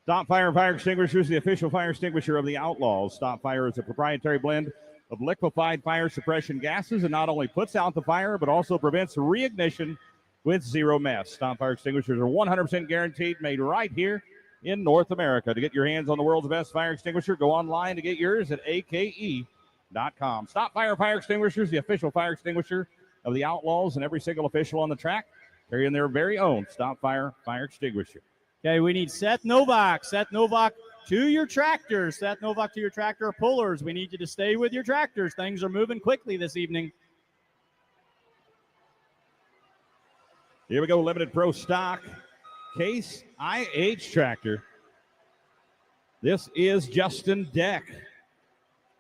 Stop Fire and Fire Extinguishers, the official fire extinguisher of the Outlaws. Stop Fire is a proprietary blend of liquefied fire suppression gases and not only puts out the fire, but also prevents reignition with zero mess. Stop Fire Extinguishers are 100% guaranteed, made right here in North America. To get your hands on the world's best fire extinguisher, go online to get yours at ake.com. Stop Fire and Fire Extinguishers, the official fire extinguisher of the Outlaws, and every single official on the track carrying their very own Stop Fire fire extinguisher. Okay, we need Seth Novak. Seth Novak to your tractor. Seth Novak to your tractor pullers. We need you to stay with your tractors. Things are moving quickly this evening. Here we go, limited pro stock Case IH tractor. This is Justin Deck.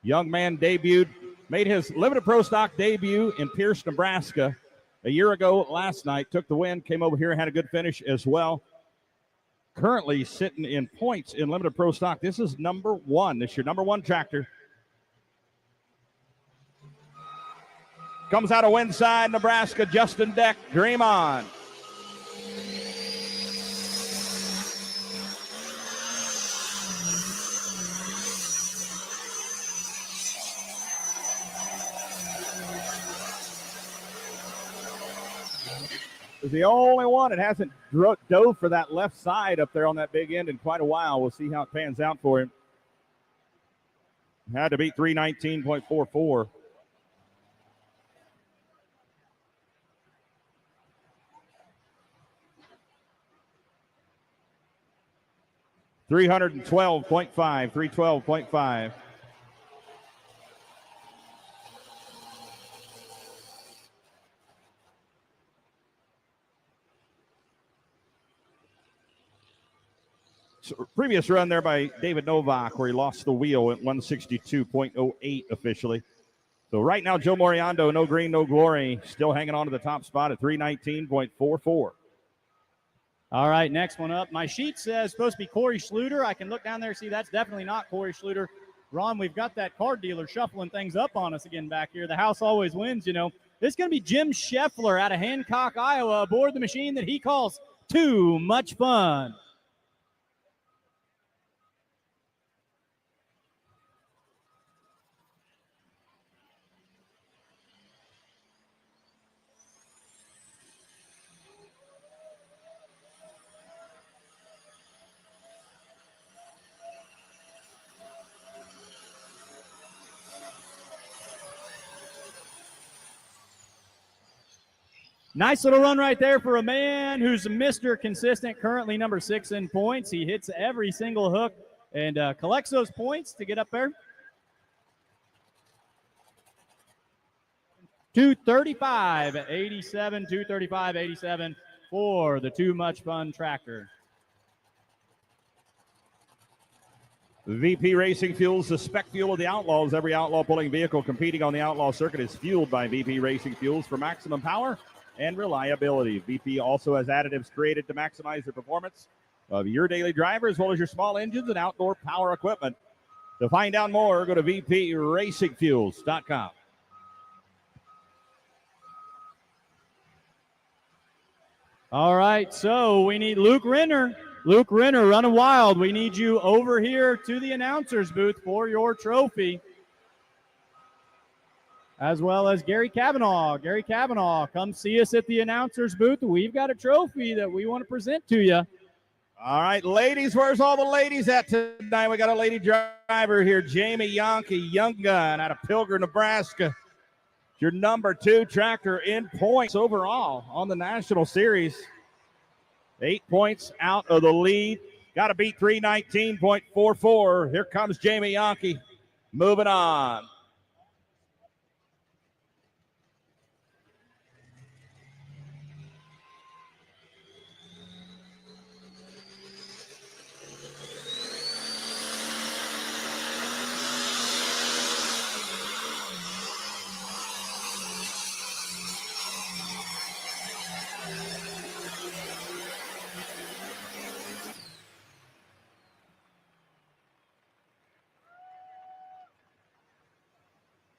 Young man made his limited pro stock debut in Pierce, Nebraska a year ago last night. Took the win, came over here, had a good finish as well. Currently sitting in points in limited pro stock. This is number 1. This is your number 1 tractor. Comes out of Windside, Nebraska, Justin Deck. Dream on. Is the only one that hasn't dove for that left side up there on that big end in quite a while. We'll see how it pans out for him. Had to beat 319.44. $312.5. Previous run there by David Novak where he lost the wheel at 162.08 officially. So right now, Joe Moriando, no green, no glory, still hanging on to the top spot at 319.44. All right, next one up. My sheet says supposed to be Corey Schluter. I can look down there, see that's definitely not Corey Schluter. Ron, we've got that card dealer shuffling things up on us again back here. The house always wins, you know. This is going to be Jim Scheffler out of Hancock, Iowa, aboard the machine that he calls Too Much Fun. Nice little run right there for a man who's Mr. Consistent, currently number 6 in points. He hits every single hook and collects those points to get up there. 235.87, 235.87 for the Too Much Fun tractor. VP Racing fuels the spec fuel of the Outlaws. Every Outlaw pulling vehicle competing on the Outlaw circuit is fueled by VP Racing fuels for maximum power and reliability. VP also has additives created to maximize the performance of your daily driver as well as your small engines and outdoor power equipment. To find out more, go to vpracingfuels.com. All right, so we need Luke Renner. Luke Renner running wild. We need you over here to the announcer's booth for your trophy. As well as Gary Cavanaugh. Gary Cavanaugh, come see us at the announcer's booth. We've got a trophy that we want to present to you. All right, ladies, where's all the ladies at tonight? We got a lady driver here, Jamie Yankee, young gun out of Pilgrim, Nebraska. Your number 2 tractor in points overall on the National Series. 8 points out of the lead. Got to beat 319.44. Here comes Jamie Yankee. Moving on.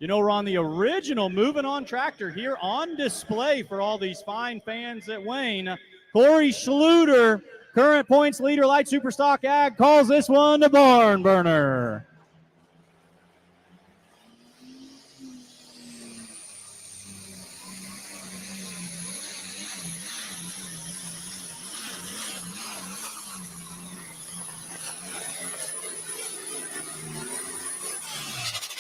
You know, we're on the original Moving On tractor here on display for all these fine fans at Wayne. Corey Schluter, current points leader, Light Superstock Ag, calls this one the barn burner.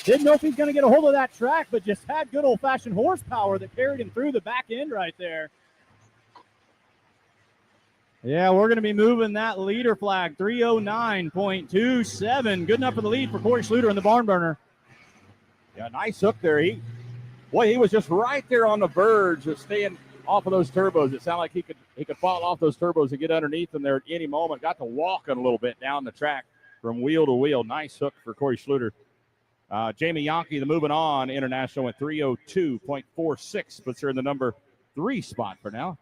Didn't know if he's going to get a hold of that track, but just had good old-fashioned horsepower that carried him through the back end right there. Yeah, we're going to be moving that leader flag, 309.27. Good enough for the lead for Corey Schluter in the barn burner. Yeah, nice hook there. He was just right there on the verge of staying off of those turbos. It sounded like he could fall off those turbos and get underneath them there at any moment. Got to walking a little bit down the track from wheel to wheel. Nice hook for Corey Schluter. Jamie Yonke, the Moving On International, at 302.46, puts her in the number 3 spot for now.